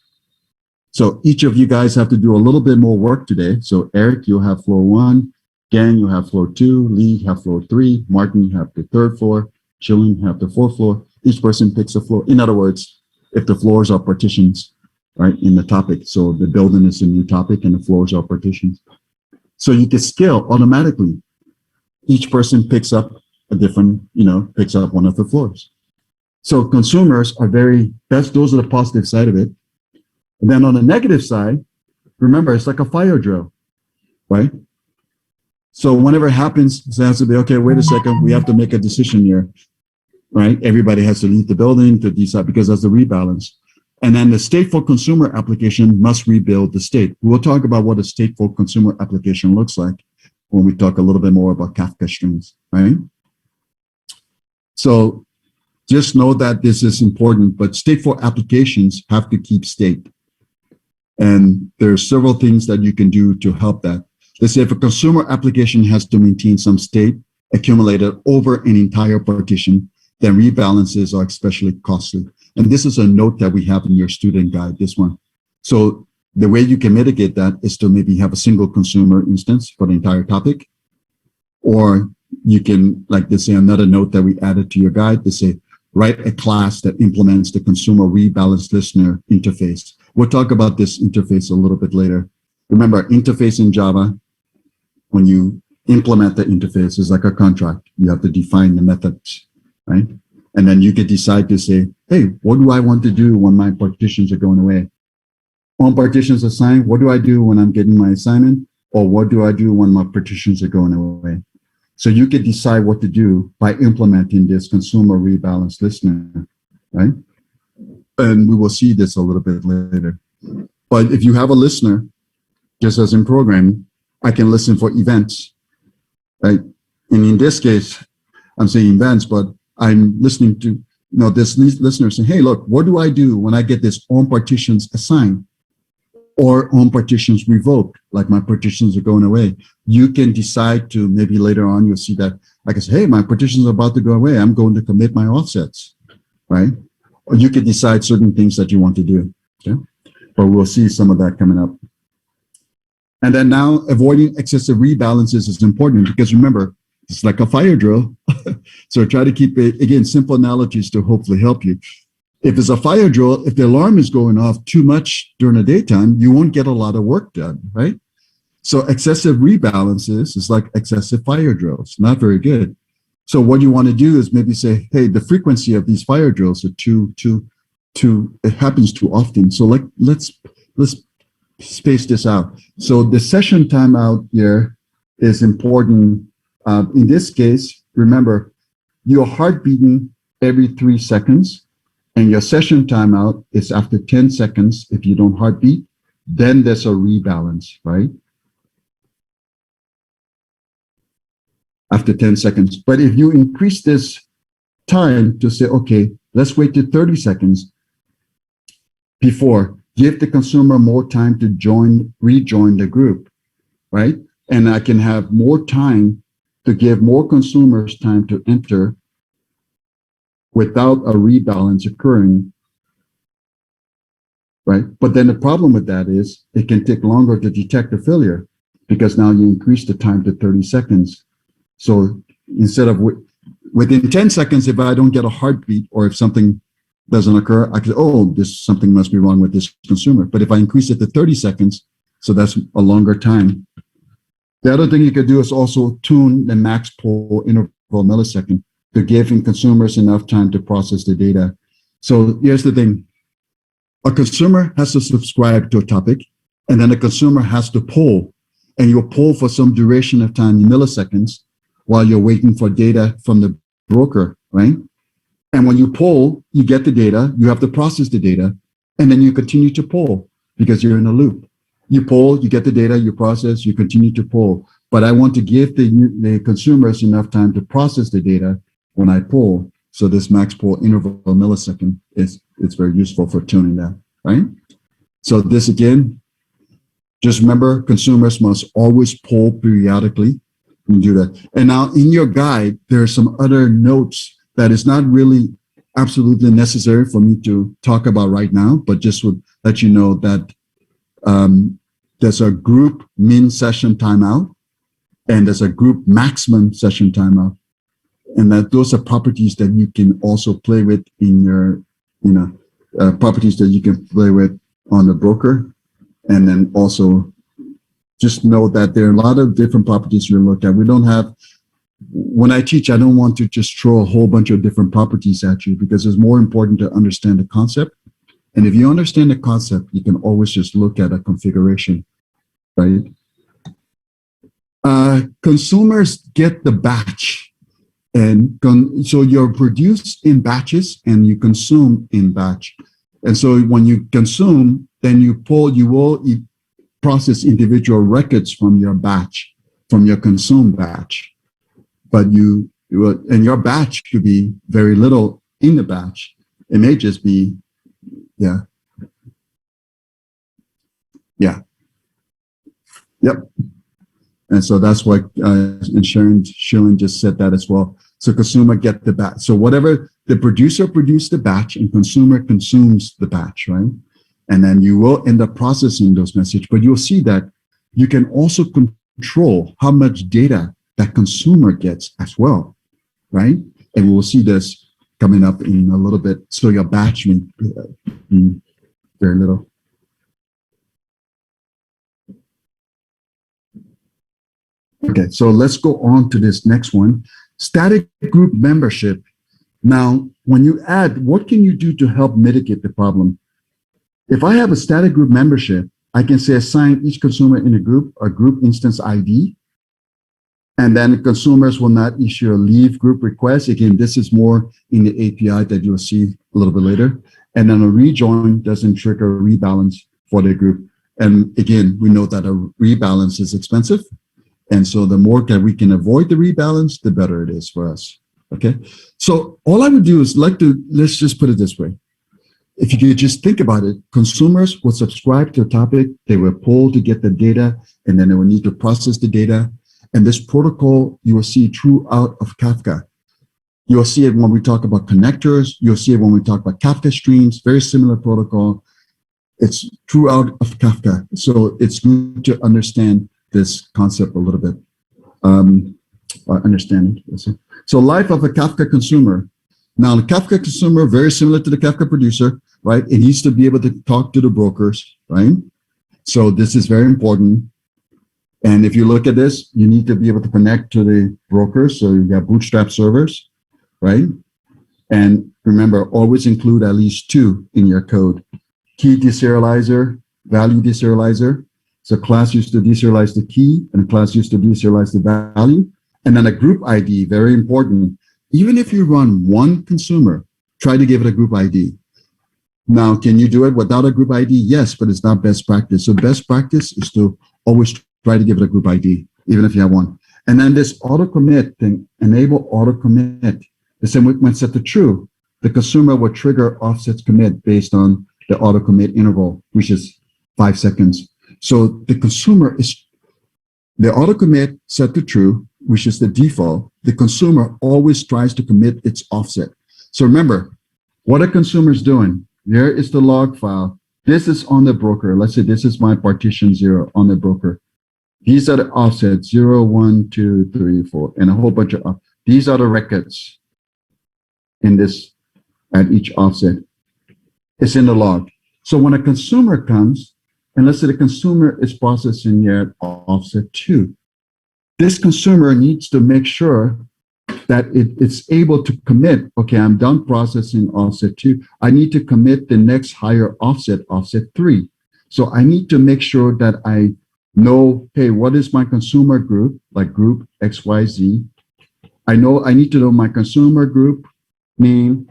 So each of you guys have to do a little bit more work today. So Eric, you'll have floor 1. Gang, you have floor 2. Lee, you have floor 3. Martin, you have the 3rd floor. Chilling, you have the 4th floor. Each person picks a floor. In other words, if the floors are partitions, right, in the topic. So the building is a new topic and the floors are partitions. So you can scale automatically. Each person picks up a different, picks up one of the floors. So consumers are those are the positive side of it. And then on the negative side, remember, it's like a fire drill, right? So whenever it happens, it has to be, okay, wait a second, we have to make a decision here, right? Everybody has to leave the building to decide because that's the rebalance. And then the stateful consumer application must rebuild the state. We'll talk about what a stateful consumer application looks like when we talk a little bit more about Kafka streams, right? So just know that this is important, but stateful applications have to keep state. And there are several things that you can do to help that. Let's say if a consumer application has to maintain some state accumulated over an entire partition, then rebalances are especially costly. And this is a note that we have in your student guide, this one. So the way you can mitigate that is to maybe have a single consumer instance for the entire topic. Or you can, like they say, another note that we added to your guide, they say, write a class that implements the consumer rebalance listener interface. We'll talk about this interface a little bit later. Remember, interface in Java, when you implement the interface, is like a contract. You have to define the methods, right? And then you can decide to say, hey, what do I want to do when my partitions are going away? On partitions assigned, what do I do when I'm getting my assignment? Or what do I do when my partitions are going away? So you can decide what to do by implementing this consumer rebalance listener, right? And we will see this a little bit later. But if you have a listener, just as in programming, I can listen for events, right? And in this case, I'm saying events, but I'm listening to, this listener saying, hey, look, what do I do when I get this on partitions assigned or on partitions revoked, like my partitions are going away? You can decide to, maybe later on, you'll see that I can say, hey, my partitions are about to go away. I'm going to commit my offsets, right? Or you can decide certain things that you want to do, okay? But we'll see some of that coming up. And then now avoiding excessive rebalances is important because remember, it's like a fire drill. So try to keep it, again, simple analogies to hopefully help you. If it's a fire drill, if the alarm is going off too much during the daytime, you won't get a lot of work done, right? So excessive rebalances is like excessive fire drills, not very good. So what you want to do is maybe say, hey, the frequency of these fire drills are it happens too often. So let's space this out. So the session timeout here is important. In this case, remember, your heart beating every 3 seconds, and your session timeout is after 10 seconds. If you don't heartbeat, then there's a rebalance, right? After 10 seconds. But if you increase this time to say, okay, let's wait to 30 seconds before, give the consumer more time to rejoin the group, right? And I can have more time to give more consumers time to enter without a rebalance occurring, right? But then the problem with that is it can take longer to detect a failure because now you increase the time to 30 seconds. So instead of within 10 seconds, if I don't get a heartbeat or if something doesn't occur, I could, something must be wrong with this consumer. But if I increase it to 30 seconds, So that's a longer time. The other thing you could do is also tune the max pull interval millisecond to giving consumers enough time to process the data. So here's the thing. A consumer has to subscribe to a topic, and then a consumer has to poll, and you'll poll for some duration of time in milliseconds while you're waiting for data from the broker, right? And when you poll, you get the data, you have to process the data, and then you continue to poll because you're in a loop. You poll, you get the data, you process, you continue to poll. But I want to give the consumers enough time to process the data when I poll. So this max poll interval millisecond it's very useful for tuning that, right? So this again, just remember consumers must always poll periodically and do that. And now in your guide, there are some other notes that is not really absolutely necessary for me to talk about right now, but just would let you know that there's a group min session timeout and there's a group maximum session timeout. And that those are properties that you can also play with in your, properties that you can play with on the broker. And then also just know that there are a lot of different properties you look at. We don't have, when I teach, I don't want to just throw a whole bunch of different properties at you because it's more important to understand the concept. And if you understand the concept, you can always just look at a configuration, right? Consumers get the batch. And so you're produced in batches and you consume in batch. And so when you consume, then you will process individual records from your batch, from your consume batch. But and your batch could be very little in the batch. It may just be, yep. And so that's what Sharon just said that as well. So consumer get the batch. So whatever the producer produced the batch and consumer consumes the batch, right? And then you will end up processing those messages, but you'll see that you can also control how much data that consumer gets as well, right? And we'll see this coming up in a little bit. So your batch may be very little. Okay, so let's go on to this next one. Static group membership. Now, when you add, what can you do to help mitigate the problem? If I have a static group membership, I can say assign each consumer in a group instance ID, and then consumers will not issue a leave group request. Again, this is more in the API that you'll see a little bit later. And then a rejoin doesn't trigger a rebalance for the group. And again, we know that a rebalance is expensive. And so the more that we can avoid the rebalance, the better it is for us. Okay. So all I would do is let's just put it this way. If you could just think about it, consumers will subscribe to a topic, they will poll to get the data, and then they will need to process the data. And this protocol, you will see throughout of Kafka. You'll see it when we talk about connectors. You'll see it when we talk about Kafka streams, very similar protocol. It's throughout of Kafka. So it's good to understand this concept a little bit. Understanding. So life of a Kafka consumer. Now, the Kafka consumer, very similar to the Kafka producer, right? It needs to be able to talk to the brokers, right? So this is very important. And if you look at this, you need to be able to connect to the brokers. So you got Bootstrap servers, right? And remember, always include at least 2 in your code. Key deserializer, value deserializer. So class used to deserialize the key and a class used to deserialize the value. And then a group ID, very important. Even if you run one consumer, try to give it a group ID. Now, can you do it without a group ID? Yes, but it's not best practice. So best practice is to always try to give it a group ID, even if you have one. And then this auto commit thing, enable auto commit. The same when set to true, the consumer will trigger offsets commit based on the auto commit interval, which is 5 seconds. So the consumer is, the auto commit set to true, which is the default. The consumer always tries to commit its offset. So remember, what are consumers doing? There is the log file. This is on the broker. Let's say this is my partition 0 on the broker. These are the offsets 0, 1, 2, 3, 4, and a whole bunch of, these are the records in this at each offset. It's in the log. So when a consumer comes And let's say the consumer is processing here at offset 2. This consumer needs to make sure that it's able to commit, okay, I'm done processing offset 2. I need to commit the next higher offset, offset 3. So I need to make sure that I know, hey, what is my consumer group, like group XYZ? I need to know my consumer group name.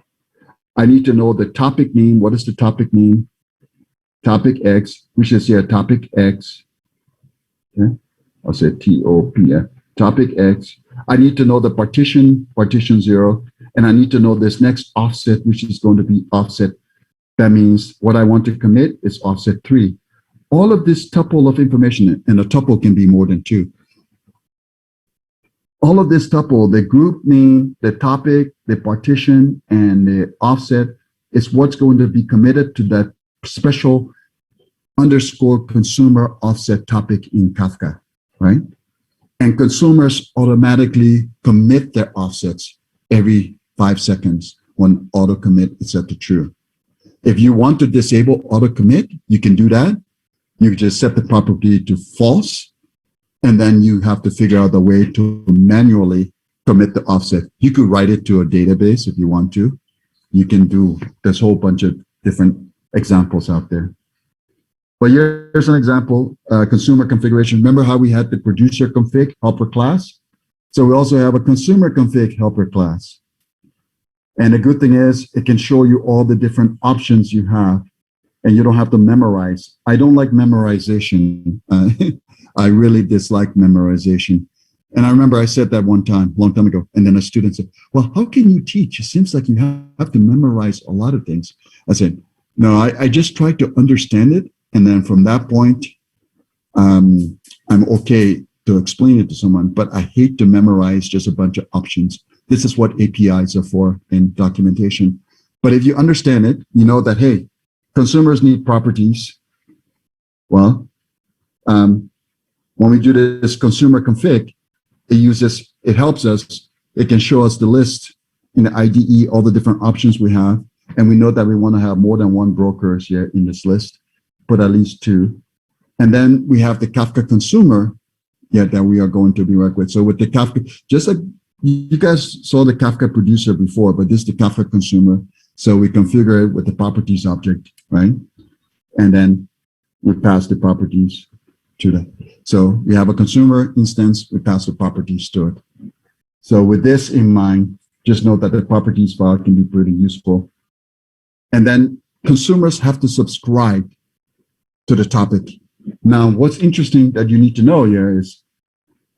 I need to know the topic name. What is the topic name? Topic X, which is here, topic X. Okay. I'll say TOP, topic X. I need to know the partition 0, and I need to know this next offset, which is going to be offset. That means what I want to commit is offset 3. All of this tuple of information, and a tuple can be more than 2. All of this tuple, the group name, the topic, the partition, and the offset is what's going to be committed to that special underscore consumer offset topic in Kafka, right? And consumers automatically commit their offsets every 5 seconds when auto commit is set to true. If you want to disable auto commit, you can do that. You just set the property to false, and then you have to figure out a way to manually commit the offset. You could write it to a database if you want to. You can do this whole bunch of different examples out there. But here's an example, consumer configuration. Remember how we had the producer config helper class? So we also have a consumer config helper class. And the good thing is it can show you all the different options you have, and you don't have to memorize. I don't like memorization. I really dislike memorization. And I remember I said that one time, a long time ago, and then a student said, well, how can you teach? It seems like you have to memorize a lot of things. I said, no, I just try to understand it. And then from that point, I'm okay to explain it to someone, but I hate to memorize just a bunch of options. This is what APIs are for in documentation. But if you understand it, you know that, hey, consumers need properties. Well, when we do this consumer config, it helps us. It can show us the list in the IDE, all the different options we have. And we know that we want to have more than one broker here in this list, but at least 2. And then we have the Kafka consumer that we are going to be working with. So with the Kafka, just like you guys saw the Kafka producer before, but this is the Kafka consumer. So we configure it with the properties object, right? And then we pass the properties to that. So we have a consumer instance, we pass the properties to it. So with this in mind, just note that the properties file can be pretty useful. And then consumers have to subscribe to the topic. Now, what's interesting that you need to know here is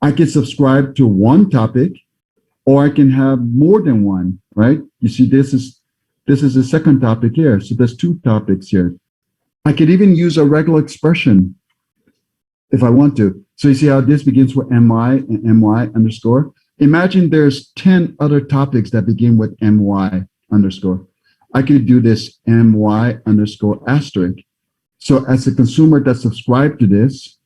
I can subscribe to one topic, or I can have more than one, right? You see, this is the second topic here. So there's 2 topics here. I could even use a regular expression if I want to. So you see how this begins with my and my underscore. Imagine there's 10 other topics that begin with my underscore. I could do this my underscore asterisk. So as a consumer that subscribed to this,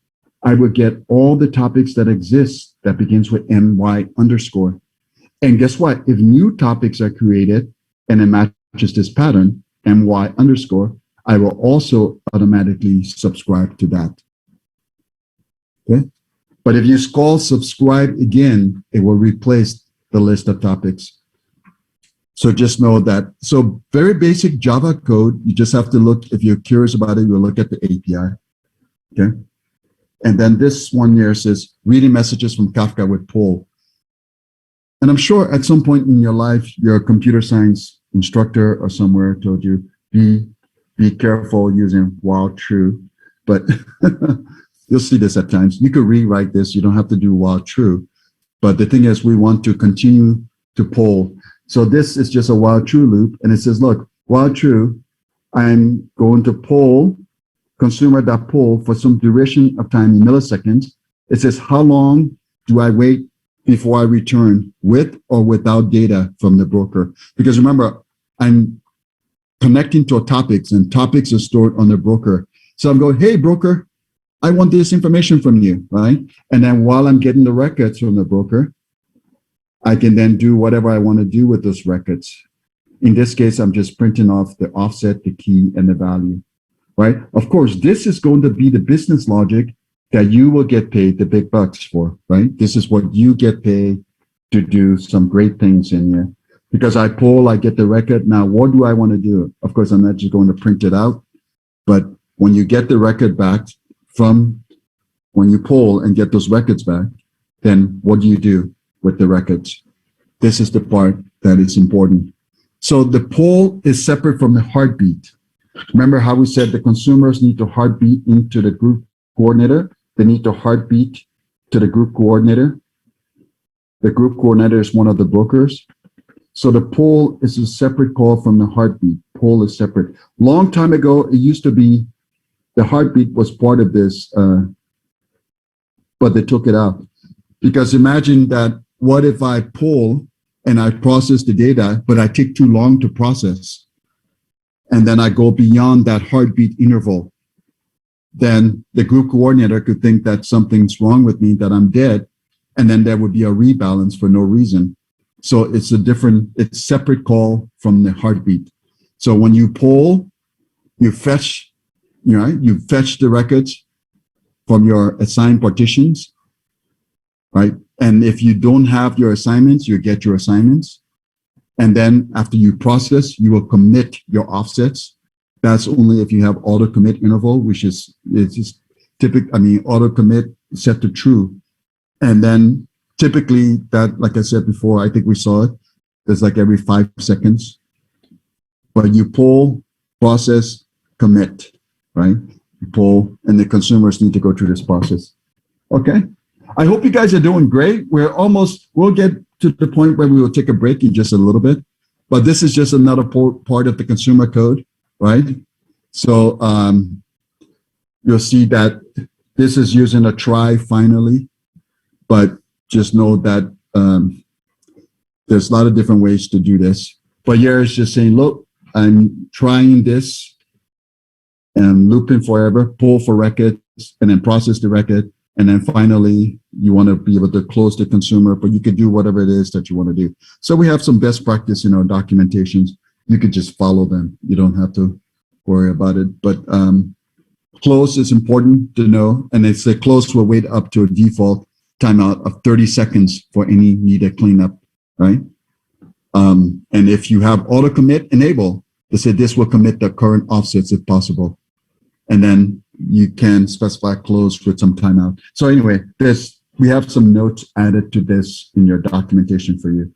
I would get all the topics that exist that begins with my underscore. And guess what? If new topics are created and it matches this pattern, my underscore, I will also automatically subscribe to that. Okay. But if you call subscribe again, it will replace the list of topics. So just know that. So very basic Java code. You just have to look, if you're curious about it, you'll look at the API. Okay. And then this one here says reading messages from Kafka with poll. And I'm sure at some point in your life, your computer science instructor or somewhere told you, be careful using while true. But you'll see this at times. You could rewrite this. You don't have to do while true. But the thing is, we want to continue to poll. So this is just a while true loop. And it says, look, while true, I'm going to poll consumer.poll for some duration of time in milliseconds. It says, how long do I wait before I return with or without data from the broker? Because remember, I'm connecting to topics, and topics are stored on the broker. So I'm going, hey, broker, I want this information from you, right? And then while I'm getting the records from the broker, I can then do whatever I want to do with those records. In this case, I'm just printing off the offset, the key, and the value. right? Of course, this is going to be the business logic that you will get paid the big bucks for, right? This is what you get paid to do some great things in here. Because I pull, I get the record. Now, what do I want to do? Of course, I'm not just going to print it out, but when you get the record back from when you pull and get those records back, then what do you do with the records? This is the part that is important. So the pull is separate from the heartbeat. Remember how we said the consumers need to heartbeat into the group coordinator? They need to heartbeat to the group coordinator. The group coordinator is one of the brokers. So the pull is a separate call from the heartbeat. Pull is separate. Long time ago, it used to be the heartbeat was part of this, but they took it out. Because imagine that, what if I pull and I process the data, but I take too long to process, and then I go beyond that heartbeat interval? Then the group coordinator could think that something's wrong with me, that I'm dead, and then there would be a rebalance for no reason. So it's it's separate call from the heartbeat. So when you pull, you fetch the records from your assigned partitions, right? And if you don't have your assignments, you get your assignments. And then after you process, you will commit your offsets. That's only if you have auto commit interval, which is, it's just typical, auto commit set to true. And then typically that, like I said before, I think we saw it, there's like every 5 seconds. But you pull, process, commit, right? You pull, and the consumers need to go through this process. Okay. I hope you guys are doing great. We'll get to the point where we will take a break in just a little bit, but this is just another part of the consumer code, right? So you'll see that this is using a try finally, but just know that there's a lot of different ways to do this. But here it's just saying, look, I'm trying this and looping forever, pull for records, and then process the record. And then finally, you want to be able to close the consumer, but you could do whatever it is that you want to do. So we have some best practice in our documentations. You could just follow them. You don't have to worry about it. But close is important to know. And it's a close will wait up to a default timeout of 30 seconds for any needed cleanup, right? And if you have auto commit enable, they say this will commit the current offsets if possible. And then you can specify close with some timeout. So anyway, we have some notes added to this in your documentation for you.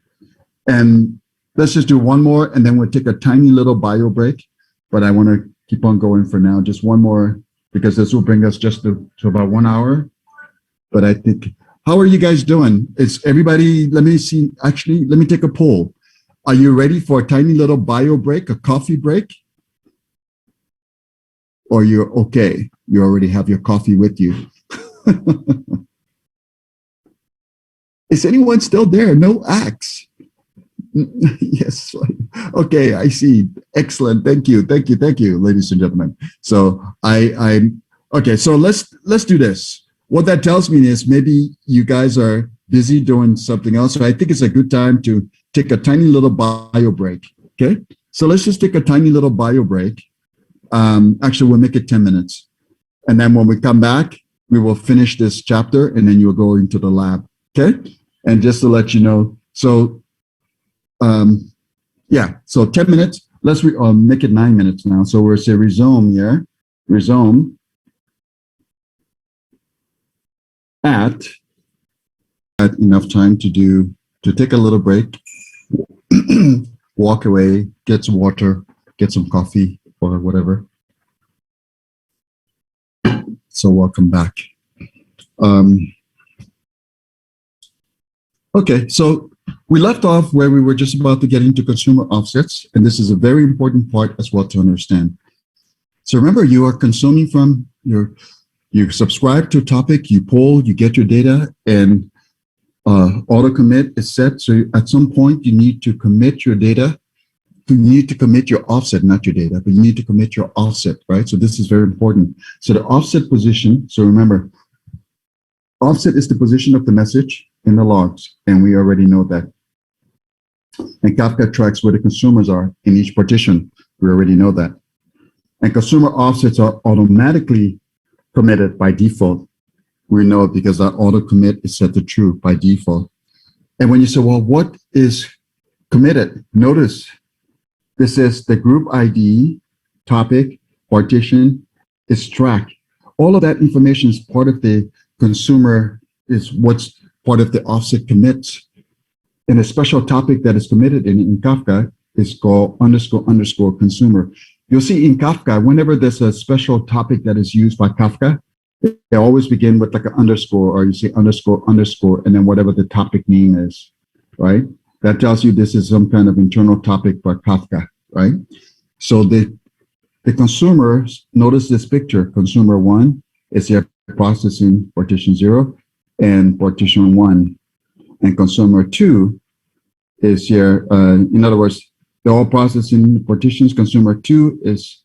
And let's just do one more, and then we'll take a tiny little bio break. But I want to keep on going for now. Just one more, because this will bring us just to about 1 hour. But I think, how are you guys doing? Is everybody, let me see, actually, let me take a poll. Are you ready for a tiny little bio break, a coffee break? Or you're okay, you already have your coffee with you. Is anyone still there? No axe. Yes. Okay, I see. Excellent. Thank you, ladies and gentlemen. So okay. So let's do this. What that tells me is maybe you guys are busy doing something else. So I think it's a good time to take a tiny little bio break. Okay. So let's just take a tiny little bio break. Actually, we'll make it 10 minutes. And then when we come back, we will finish this chapter, and then you'll go into the lab. Okay. And just to let you know, so yeah, so 10 minutes. Let's make it 9 minutes now. So we'll say resume here. Resume at enough time to take a little break, walk away, get some water, get some coffee or whatever. So welcome back. Okay, so we left off where we were just about to get into consumer offsets, and this is a very important part as well to understand. So remember, you are consuming from you subscribe to a topic, you pull, you get your data, and auto commit is set. So at some point, you need to commit your data. You need to commit your offset, not your data, but you need to commit your offset, right? So this is very important. So the offset position, so remember, offset is the position of the message in the logs, and we already know that. And Kafka tracks where the consumers are in each partition. We already know that. And consumer offsets are automatically committed by default. We know it because that auto commit is set to true by default. And when you say, well, what is committed? Notice this is the group ID, topic, partition, is tracked. All of that information is part of the consumer, is what's part of the offset commits. And a special topic that is committed in Kafka is called __ consumer. You'll see in Kafka, whenever there's a special topic that is used by Kafka, they always begin with like an underscore, or you say __, and then whatever the topic name is, right? That tells you this is some kind of internal topic for Kafka, right? So the consumer, notice this picture, consumer 1 is here processing partition 0 and partition 1. And consumer 2 is here, in other words, they're all processing partitions. Consumer 2 is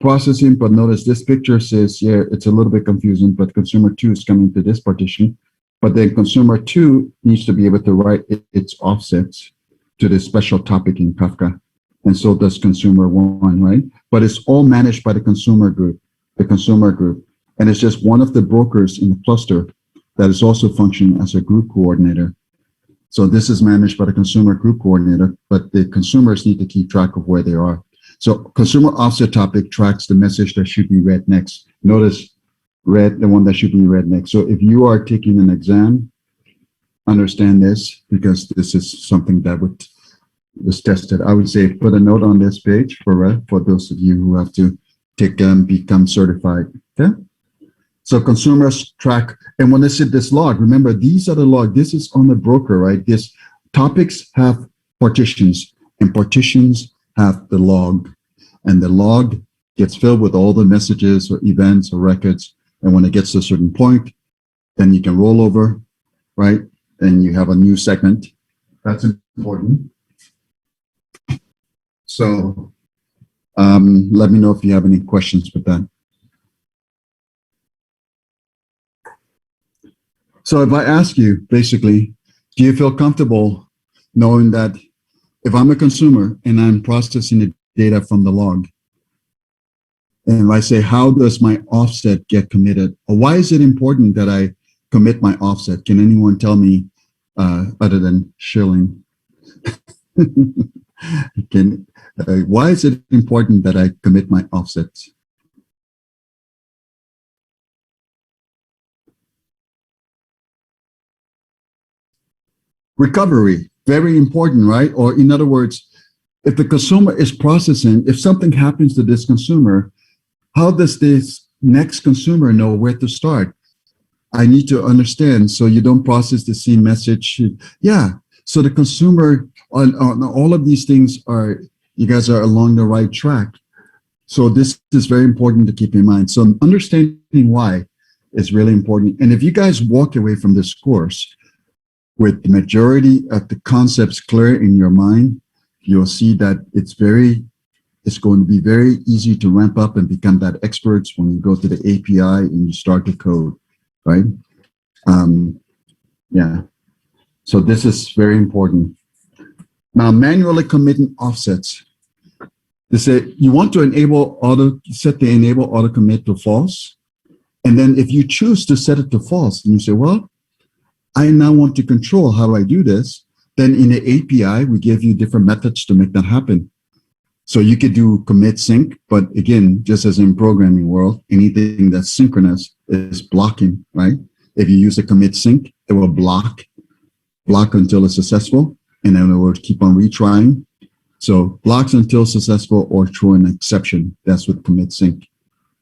processing, but notice this picture says, yeah, it's a little bit confusing, but consumer 2 is coming to this partition. But then consumer 2 needs to be able to write its offsets to this special topic in Kafka. And so does consumer 1, right? But it's all managed by the consumer group. And it's just one of the brokers in the cluster that is also functioning as a group coordinator. So this is managed by the consumer group coordinator, but the consumers need to keep track of where they are. So consumer offset topic tracks the message that should be read next. Notice read, the one that should be read next. So if you are taking an exam, understand this, because this is something that was tested. I would say put a note on this page for those of you who have to take become certified. Okay. So consumers track, and when they see this log, remember these are the log. This is on the broker, right? This topics have partitions, and partitions have the log, and the log gets filled with all the messages or events or records. And when it gets to a certain point, then you can roll over, right? And you have a new segment. That's important. So let me know if you have any questions with that. So if I ask you, basically, do you feel comfortable knowing that if I'm a consumer and I'm processing the data from the log, and I say, how does my offset get committed? Or why is it important that I commit my offset? Can anyone tell me other than Schilling? Why is it important that I commit my offsets? Recovery, very important, right? Or in other words, if the consumer is processing, if something happens to this consumer, how does this next consumer know where to start? I need to understand, so you don't process the same message. Yeah, so the consumer on all of these things are, you guys are along the right track. So this is very important to keep in mind. So understanding why is really important. And if you guys walk away from this course with the majority of the concepts clear in your mind, you'll see that it's going to be very easy to ramp up and become that experts when you go to the API and you start to code, right? Yeah, so this is very important. Now, manually committing offsets. They say you want to set the enable auto commit to false. And then if you choose to set it to false, and you say, well, I now want to control how I do this, then in the API, we give you different methods to make that happen. So you could do commit sync, but again, just as in programming world, anything that's synchronous is blocking, right? If you use a commit sync, it will block until it's successful, and then it will keep on retrying. So blocks until successful or throw an exception. That's what commit sync,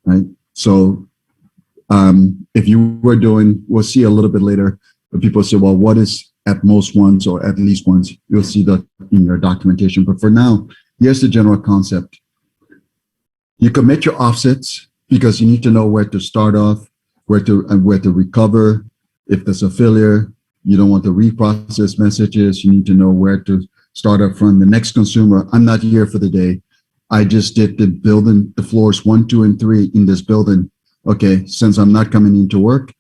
right? So if you were doing, we'll see a little bit later, but people say, well, what is at most once or at least once? You'll see that in your documentation. But for now, here's the general concept. You commit your offsets because you need to know where to start off, where to recover. If there's a failure, you don't want to reprocess messages. You need to know where to start up from. The next consumer, I'm not here for the day. I just did the building, the floors 1, 2, and 3 in this building. Okay, since I'm not coming into work,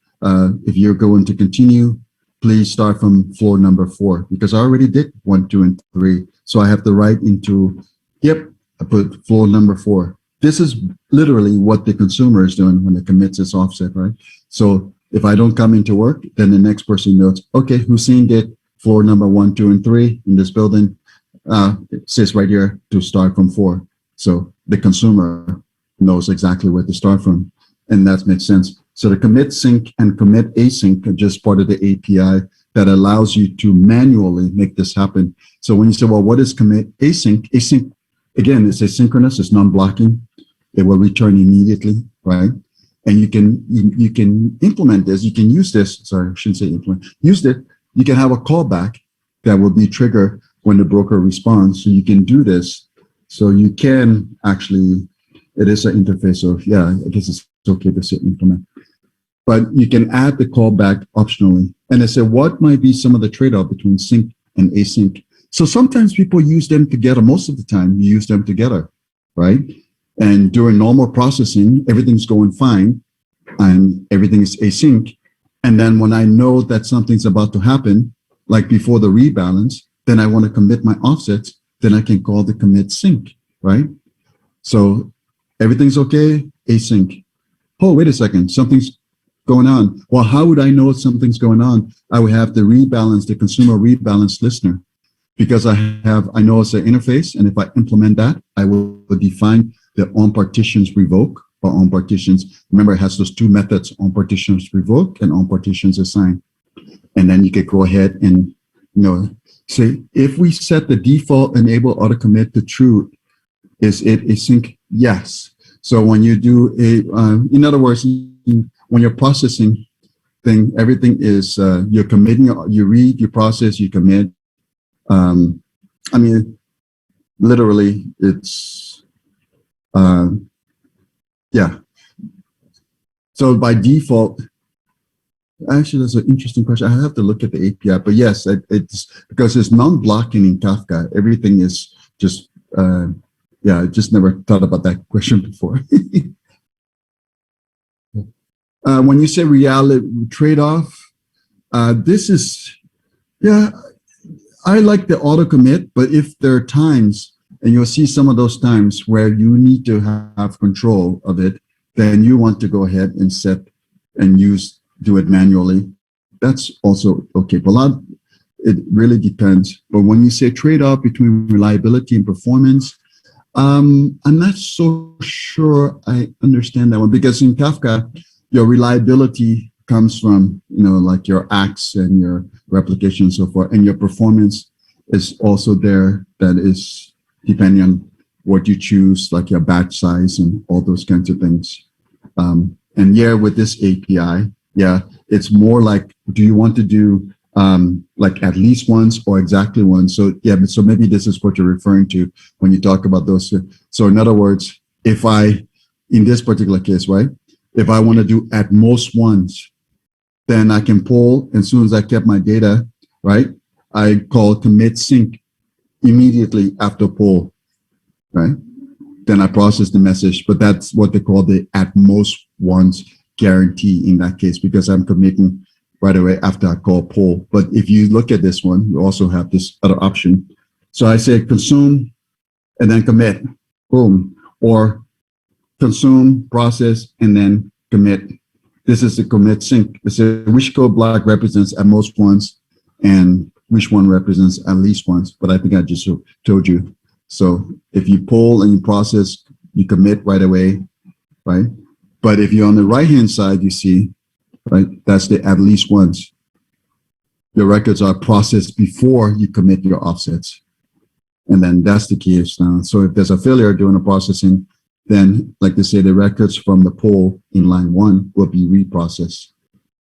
if you're going to continue, please start from floor number 4, because I already did 1, 2, and 3. So I have the right into, yep, I put floor number 4. this is literally what the consumer is doing when it commits its offset, right? So if I don't come into work, then the next person knows, okay, Hussein did floor number 1, 2, and 3 in this building. It says right here to start from 4. So the consumer knows exactly where to start from. And that makes sense. So the commit sync and commit async are just part of the API that allows you to manually make this happen. So when you say, well, what is commit async? Async, again, it's asynchronous, it's non-blocking. It will return immediately, right? And you can implement this. You can use this. Sorry, I shouldn't say implement. Use it. You can have a callback that will be triggered when the broker responds. So you can do this. So you can actually, it is an interface of, yeah, I guess it's okay to say implement. But you can add the callback optionally. And I said, what might be some of the trade-off between sync and async? So sometimes people use them together. Most of the time, you use them together, right? And during normal processing, everything's going fine and everything is async. And then when I know that something's about to happen, like before the rebalance, then I want to commit my offsets, then I can call the commit sync, right? So everything's okay, async. Oh, wait a second, something's going on. Well, how would I know something's going on? I would have to rebalance the consumer rebalance listener because I know it's an interface. And if I implement that, I will define the on partitions revoke or on partitions. Remember, it has those two methods, on partitions revoke and on partitions assign. And then you could go ahead and, say, if we set the default enable auto commit to true, is it async? Yes. So when you do in other words, when you're processing thing, everything is, you're committing, you read, you process, you commit. I mean, literally it's, yeah. So by default, actually, that's an interesting question. I have to look at the API, but yes, it's because it's non-blocking in Kafka. Everything is just, I just never thought about that question before. When you say reality trade-off, this is, I like the auto commit, but if there are times, and you'll see some of those times where you need to have control of it, then you want to go ahead and set and do it manually. That's also okay. But it really depends. But when you say trade-off between reliability and performance, I'm not so sure I understand that one, because in Kafka, your reliability comes from, like your acts and your replication and so forth, and your performance is also there. That is depending on what you choose, like your batch size and all those kinds of things. And with this API, it's more like, do you want to do like at least once or exactly once? So so maybe this is what you're referring to when you talk about those. So in other words, if in this particular case, right, if I want to do at most once, then I can pull, as soon as I kept my data, right, I call commit sync immediately after pull, right? Then I process the message, but that's what they call the at most once guarantee in that case, because I'm committing right away after I call pull. But if you look at this one, you also have this other option. So I say consume and then commit, boom, or consume, process, and then commit. This is the commit sync. It says which code block represents at most once and which one represents at least once. But I think I just told you. So if you pull and you process, you commit right away, right? But if you're on the right-hand side, you see, right, that's the at least once. Your records are processed before you commit your offsets. And then that's the case now. So if there's a failure during the processing, then like they say, the records from the pull in line 1 will be reprocessed,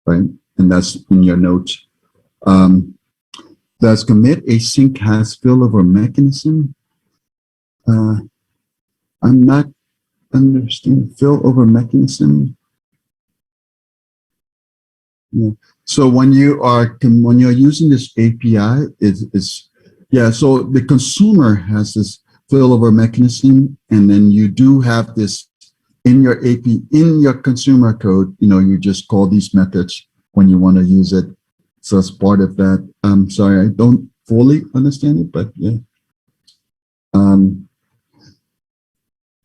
right? And that's in your notes. Does commit async has failover mechanism? I'm not understanding failover mechanism. Yeah. So when you're using this API, so the consumer has this failover mechanism, and then you do have this in your API, in your consumer code, you just call these methods when you want to use it. So as part of that, I'm sorry, I don't fully understand it, but yeah.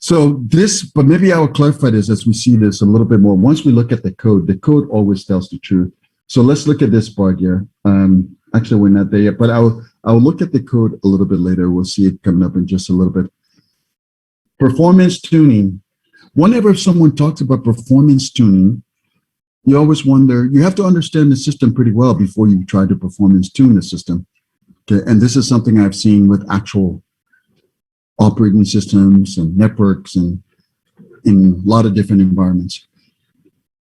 So this, but maybe I will clarify this as we see this a little bit more. Once we look at the code always tells the truth. So let's look at this part here. Actually, we're not there yet, but I'll look at the code a little bit later. We'll see it coming up in just a little bit. Performance tuning. Whenever someone talks about performance tuning, you always wonder, you have to understand the system pretty well before you try to performance tune the system. Okay, and this is something I've seen with actual operating systems and networks and in a lot of different environments.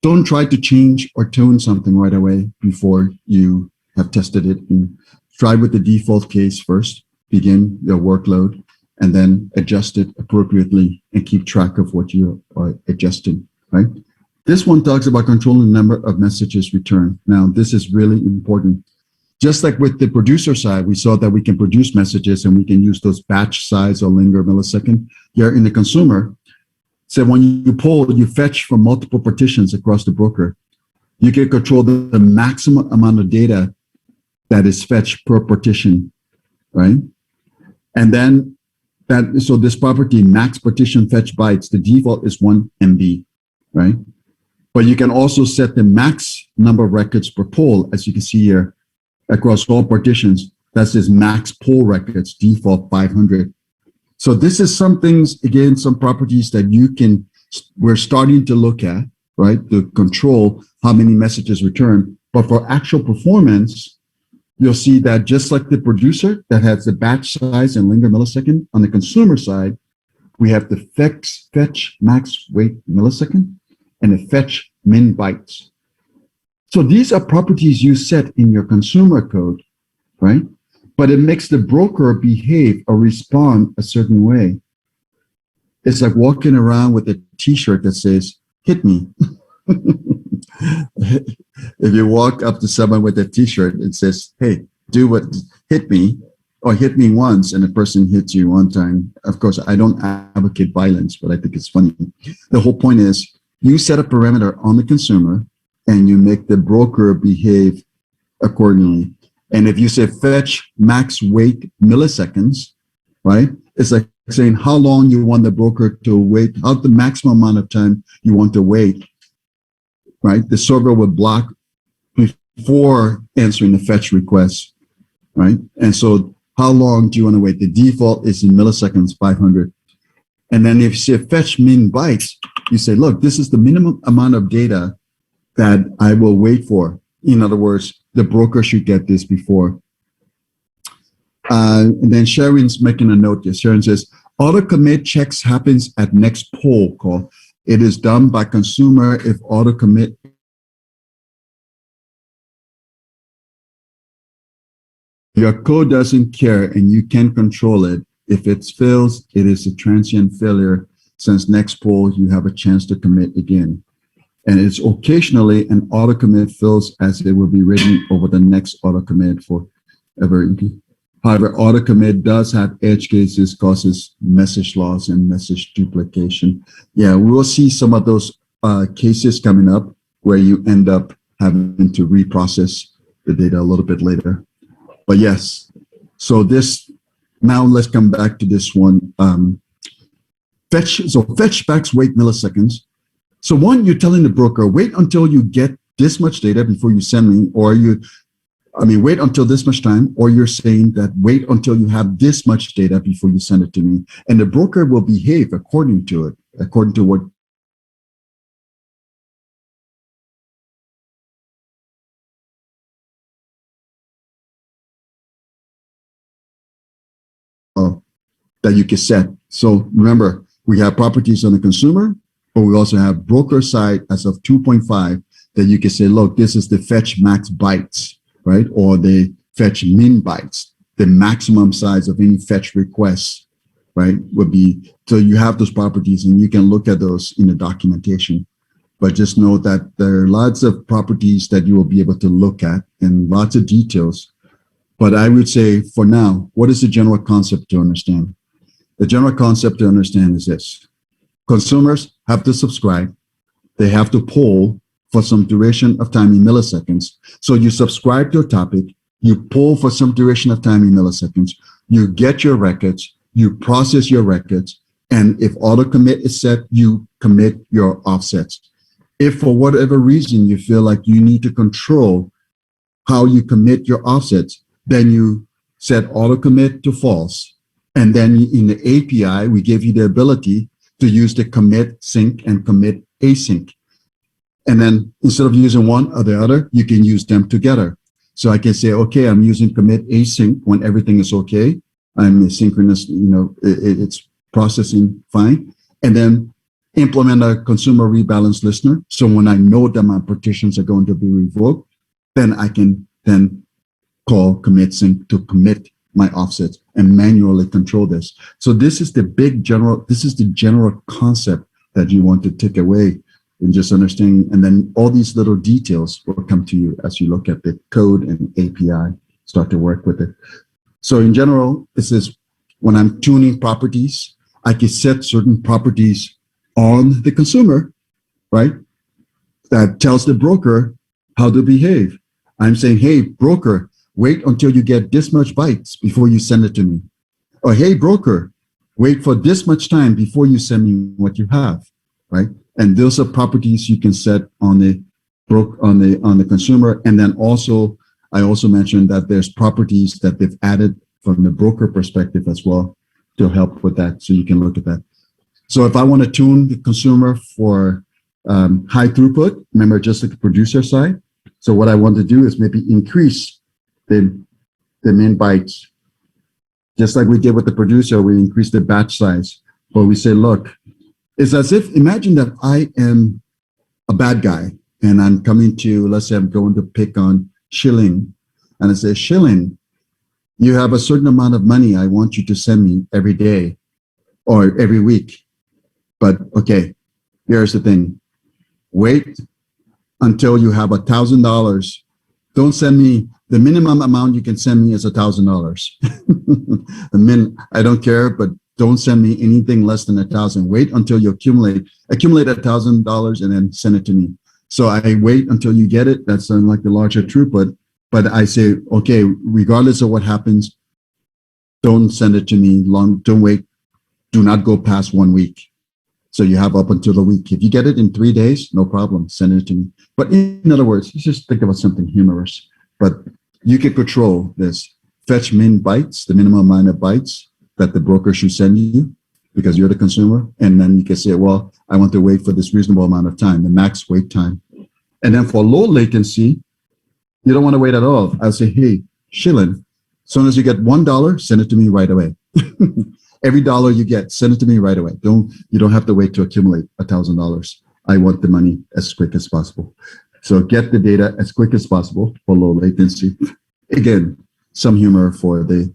Don't try to change or tune something right away before you have tested it. And try with the default case first, begin your workload, and then adjust it appropriately and keep track of what you are adjusting, right? This one talks about controlling the number of messages returned. Now, this is really important. Just like with the producer side, we saw that we can produce messages and we can use those batch size or linear millisecond. Here in the consumer, so when you pull, you fetch from multiple partitions across the broker. You can control the maximum amount of data that is fetched per partition, right? And then so this property, max partition fetch bytes, the default is 1 MB, right? But you can also set the max number of records per pull, as you can see here, across all partitions. That's this max pull records, default 500. So this is some things, again, some properties that we're starting to look at, right? To control how many messages return. But for actual performance, you'll see that just like the producer that has the batch size and linear millisecond, on the consumer side, we have the fetch max wait millisecond and the fetch min bytes. So these are properties you set in your consumer code, right? But it makes the broker behave or respond a certain way. It's like walking around with a t-shirt that says, hit me. If you walk up to someone with a t-shirt, it says, hey, hit me, or hit me once, and the person hits you one time. Of course, I don't advocate violence, but I think it's funny. The whole point is you set a parameter on the consumer and you make the broker behave accordingly. And if you say fetch max wait milliseconds, right? It's like saying how long you want the broker to wait, how the maximum amount of time you want to wait, right? The server would block before answering the fetch request, right? And so how long do you want to wait? The default is in milliseconds, 500. And then if you say fetch min bytes, you say, look, this is the minimum amount of data that I will wait for. In other words, the broker should get this before. And then Sharon's making a note here. Sharon says, auto commit checks happens at next poll call. It is done by consumer if auto commit. Your code doesn't care and you can control it. If it fails, it is a transient failure. Since next poll, you have a chance to commit again. And it's occasionally an auto commit fails as it will be written over the next auto commit forever. However, auto commit does have edge cases, causes message loss and message duplication. Yeah, we will see some of those cases coming up where you end up having to reprocess the data a little bit later. But yes, so now let's come back to this one. Fetch max wait milliseconds. So one, you're telling the broker, wait until you get this much data before you send me, or wait until this much time, or you're saying that wait until you have this much data before you send it to me. And the broker will behave according to it, according to what that you can set. So remember, we have properties on the consumer, but we also have broker side as of 2.5 that you can say, look, this is the fetch max bytes, right? Or the fetch min bytes, the maximum size of any fetch requests, right? Would be, so you have those properties and you can look at those in the documentation. But just know that there are lots of properties that you will be able to look at and lots of details. But I would say for now, what is the general concept to understand? The general concept to understand is this. Consumers have to subscribe. They have to poll for some duration of time in milliseconds. So you subscribe to a topic, you poll for some duration of time in milliseconds, you get your records, you process your records, And if auto commit is set, you commit your offsets. If for whatever reason you feel like you need to control how you commit your offsets, then you set auto commit to false. And then in the API, we give you the ability to use the commit sync and commit async. And then instead of using one or the other, you can use them together. So I can say, okay, I'm using commit async when everything is okay. I'm asynchronous, it's processing fine. And then implement a consumer rebalance listener. So when I know that my partitions are going to be revoked, then I can then call commit sync to commit my offsets and manually control this. So this is the general concept that you want to take away and just understanding. And then all these little details will come to you as you look at the code and API, start to work with it. So in general, this is when I'm tuning properties, I can set certain properties on the consumer, right? That tells the broker how to behave. I'm saying, hey, broker, wait until you get this much bytes before you send it to me. Or, hey, broker, wait for this much time before you send me what you have, right? And those are properties you can set on the consumer. And then also, I also mentioned that there's properties that they've added from the broker perspective as well to help with that. So you can look at that. So if I want to tune the consumer for high throughput, remember just like the producer side. So what I want to do is maybe increase the min bytes. Just like we did with the producer, we increase the batch size. But we say, look, it's as if, imagine that I am a bad guy and I'm coming to, let's say I'm going to pick on Shilling. And I say, Shilling, you have a certain amount of money I want you to send me every day or every week. But okay, here's the thing. Wait until you have $1,000. Don't send me, the minimum amount you can send me is $1,000. I don't care, but don't send me anything less than 1,000. Wait until you accumulate $1,000 and then send it to me. So I wait until you get it. That's like the larger throughput. But I say, okay, regardless of what happens, don't send it to me long. Don't wait. Do not go past 1 week. So you have up until the week. If you get it in 3 days, no problem. Send it to me. But in other words, let's just think about something humorous. But you can control this. Fetch min bytes, the minimum amount of bytes that the broker should send you because you're the consumer. And then you can say, well, I want to wait for this reasonable amount of time, the max wait time. And then for low latency, you don't want to wait at all. I'll say, hey, Shilling, as soon as you get $1, send it to me right away. Every dollar you get, send it to me right away. You don't have to wait to accumulate $1,000. I want the money as quick as possible. So get the data as quick as possible for low latency. Again, some humor for the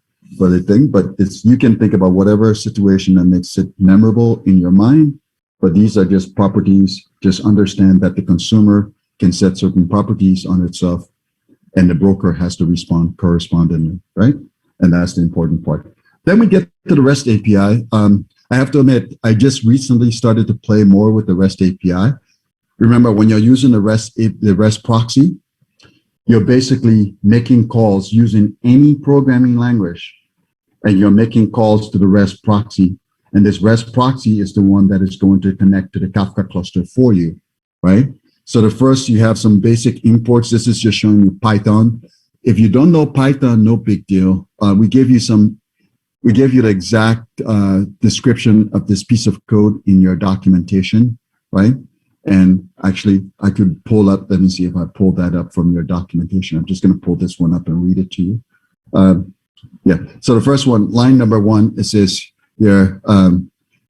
thing, but you can think about whatever situation that makes it memorable in your mind. But these are just properties. Just understand that the consumer can set certain properties on itself, and the broker has to respond correspondingly, right? And that's the important part. Then we get to the REST API. I have to admit, I just recently started to play more with the REST API. Remember, when you're using the REST proxy, you're basically making calls using any programming language, and you're making calls to the REST proxy. And this REST proxy is the one that is going to connect to the Kafka cluster for you, right? So the first, you have some basic imports. This is just showing you Python. If you don't know Python, no big deal. We gave you the exact description of this piece of code in your documentation, right? And actually, I could pull up, let me see if I pull that up from your documentation. I'm just going to pull this one up and read it to you. Yeah, so the first one, line number 1, it says here,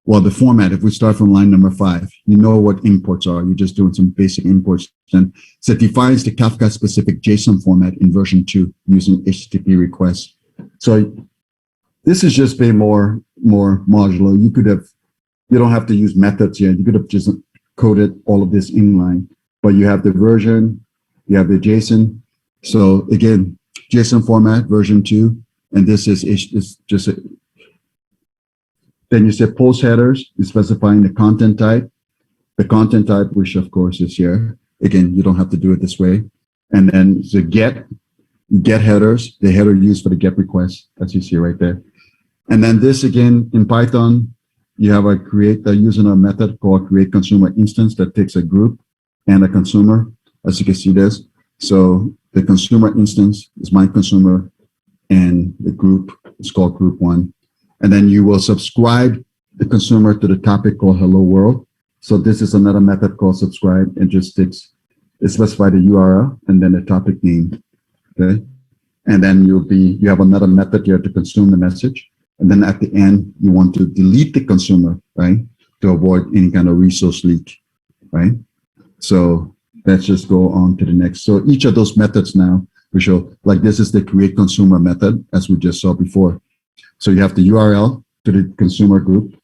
well, the format, if we start from line number 5, you know what imports are. You're just doing some basic imports. And so it defines the Kafka specific JSON format in version 2 using HTTP requests. So this is just being more modular. You don't have to use methods here. You could have just coded all of this inline, but you have the version, you have the JSON. So again, JSON format version 2, and this is just then you say post headers, you're specifying the content type, which of course is here. Again, you don't have to do it this way. And then the get headers, the header used for the get request, as you see right there. And then this again in Python, you have a using a method called create consumer instance that takes a group and a consumer, as you can see this. So the consumer instance is my consumer and the group is called group one. And then you will subscribe the consumer to the topic called hello world. So this is another method called subscribe and just takes, it specifies the URL and then the topic name, okay? And then you have another method here to consume the message. And then at the end, you want to delete the consumer, right? To avoid any kind of resource leak, right? So let's just go on to the next. So each of those methods now, we show, like this is the create consumer method, as we just saw before. So you have the URL to the consumer group,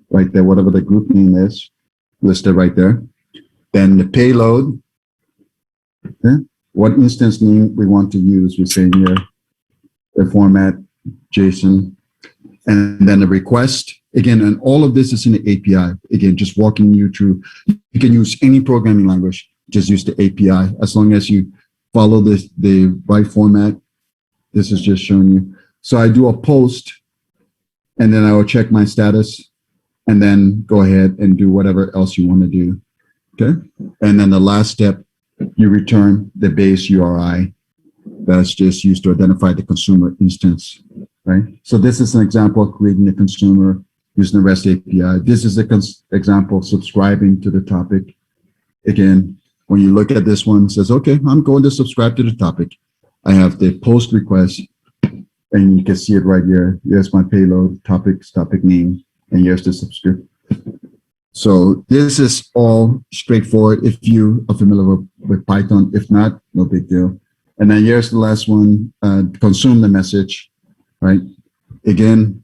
right there, whatever the group name is, listed right there. Then the payload, okay? What instance name we want to use, we say here, the format, JSON, and then the request. Again, and all of this is in the API. Again, just walking you through, you can use any programming language, just use the API, as long as you follow the right format. This is just showing you. So I do a post, and then I will check my status, and then go ahead and do whatever else you want to do, okay? And then the last step, you return the base URI that's just used to identify the consumer instance, right? So this is an example of creating a consumer using the REST API. This is an example of subscribing to the topic. Again, when you look at this one, it says, okay, I'm going to subscribe to the topic. I have the post request, and you can see it right here. Here's my payload, topics, topic name, and here's the subscript. So this is all straightforward if you are familiar with Python. If not, no big deal. And then here's the last one, consume the message, right? Again,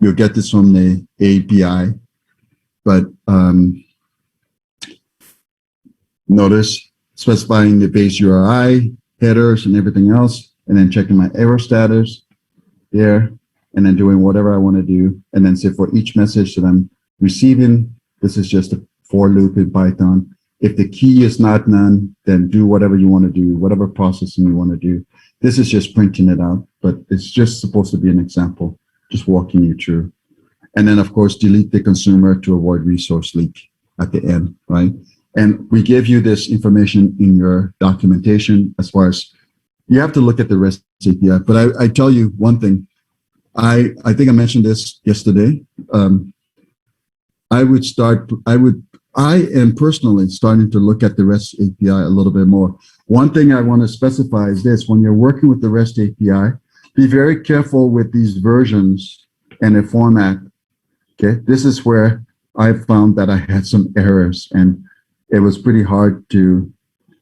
you'll get this from the API, but notice specifying the base URI, headers, and everything else, and then checking my error status here, and then doing whatever I want to do. And then say for each message that I'm receiving, this is just a for loop in Python. If the key is not none, then do whatever you want to do, whatever processing you want to do. This is just printing it out, but it's just supposed to be an example, just walking you through. And then, of course, delete the consumer to avoid resource leak at the end, right? And we give you this information in your documentation as far as you have to look at the REST API. But I tell you one thing, I think I mentioned this yesterday. I am personally starting to look at the REST API a little bit more. One thing I want to specify is this: when you're working with the REST API, be very careful with these versions and the format. Okay, this is where I found that I had some errors, and it was pretty hard to,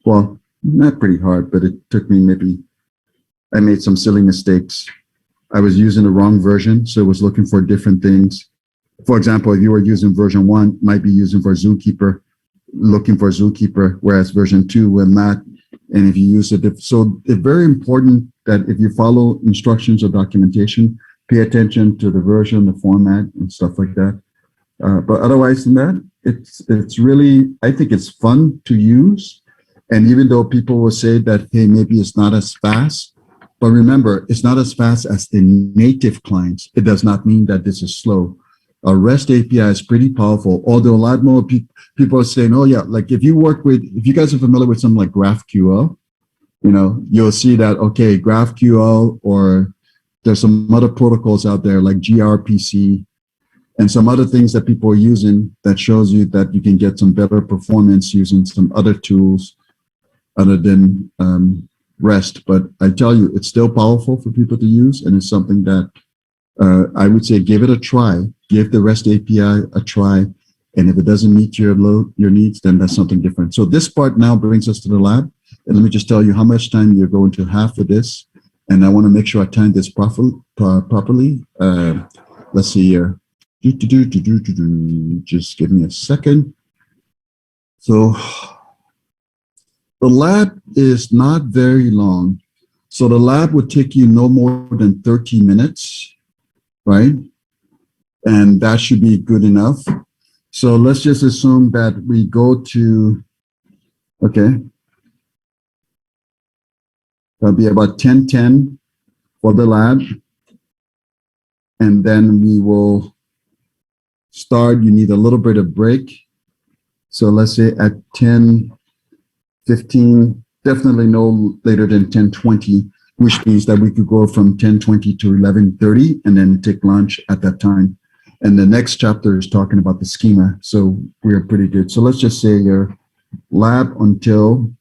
well, not pretty hard, but it took me I made some silly mistakes. I was using the wrong version, so it was looking for different things. For example, if you were using version 1, might be using for Zookeeper, looking for Zookeeper, whereas version 2 will not. And if you use it, so it's very important that if you follow instructions or documentation, pay attention to the version, the format, and stuff like that. But otherwise than that, it's really, I think it's fun to use. And even though people will say that, hey, maybe it's not as fast, but remember, it's not as fast as the native clients. It does not mean that this is slow. A REST API is pretty powerful, although a lot more people are saying, oh yeah, like if you guys are familiar with something like GraphQL, you'll see that, okay, GraphQL, or there's some other protocols out there like gRPC and some other things that people are using that shows you that you can get some better performance using some other tools other than REST. But I tell you, it's still powerful for people to use, and it's something that I would say give it a try. Give the REST API a try, and if it doesn't meet your needs, then that's something different. So this part now brings us to the lab, and let me just tell you how much time you're going to have for this, and I want to make sure I time this properly. Let's see here. Just give me a second. So the lab is not very long. So the lab would take you no more than 30 minutes, right? And that should be good enough. So let's just assume that we go to, okay, that'll be about 10:10 for the lab. And then we will start, you need a little bit of break. So let's say at 10:15, definitely no later than 10:20, which means that we could go from 10:20 to 11:30 and then take lunch at that time. And the next chapter is talking about the schema. So we are pretty good. So let's just say your lab until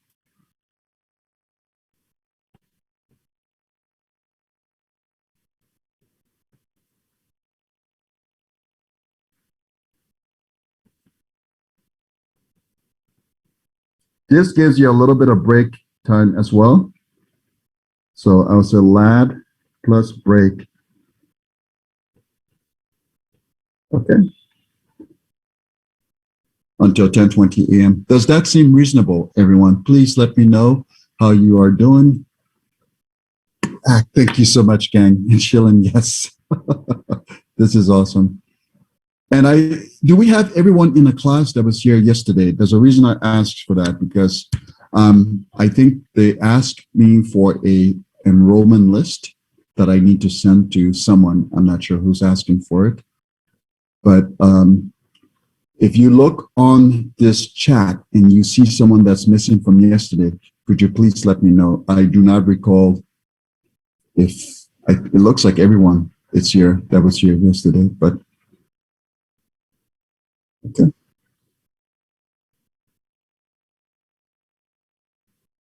this gives you a little bit of break time as well. So I'll say lab plus break. Okay. Until 10:20 a.m. Does that seem reasonable, everyone? Please let me know how you are doing. Thank you so much, gang. And Shilin, yes. This is awesome. And do we have everyone in the class that was here yesterday? There's a reason I asked for that because I think they asked me for a enrollment list that I need to send to someone. I'm not sure who's asking for it, but if you look on this chat and you see someone that's missing from yesterday, could you please let me know? I do not recall if it looks like everyone is here that was here yesterday, but okay.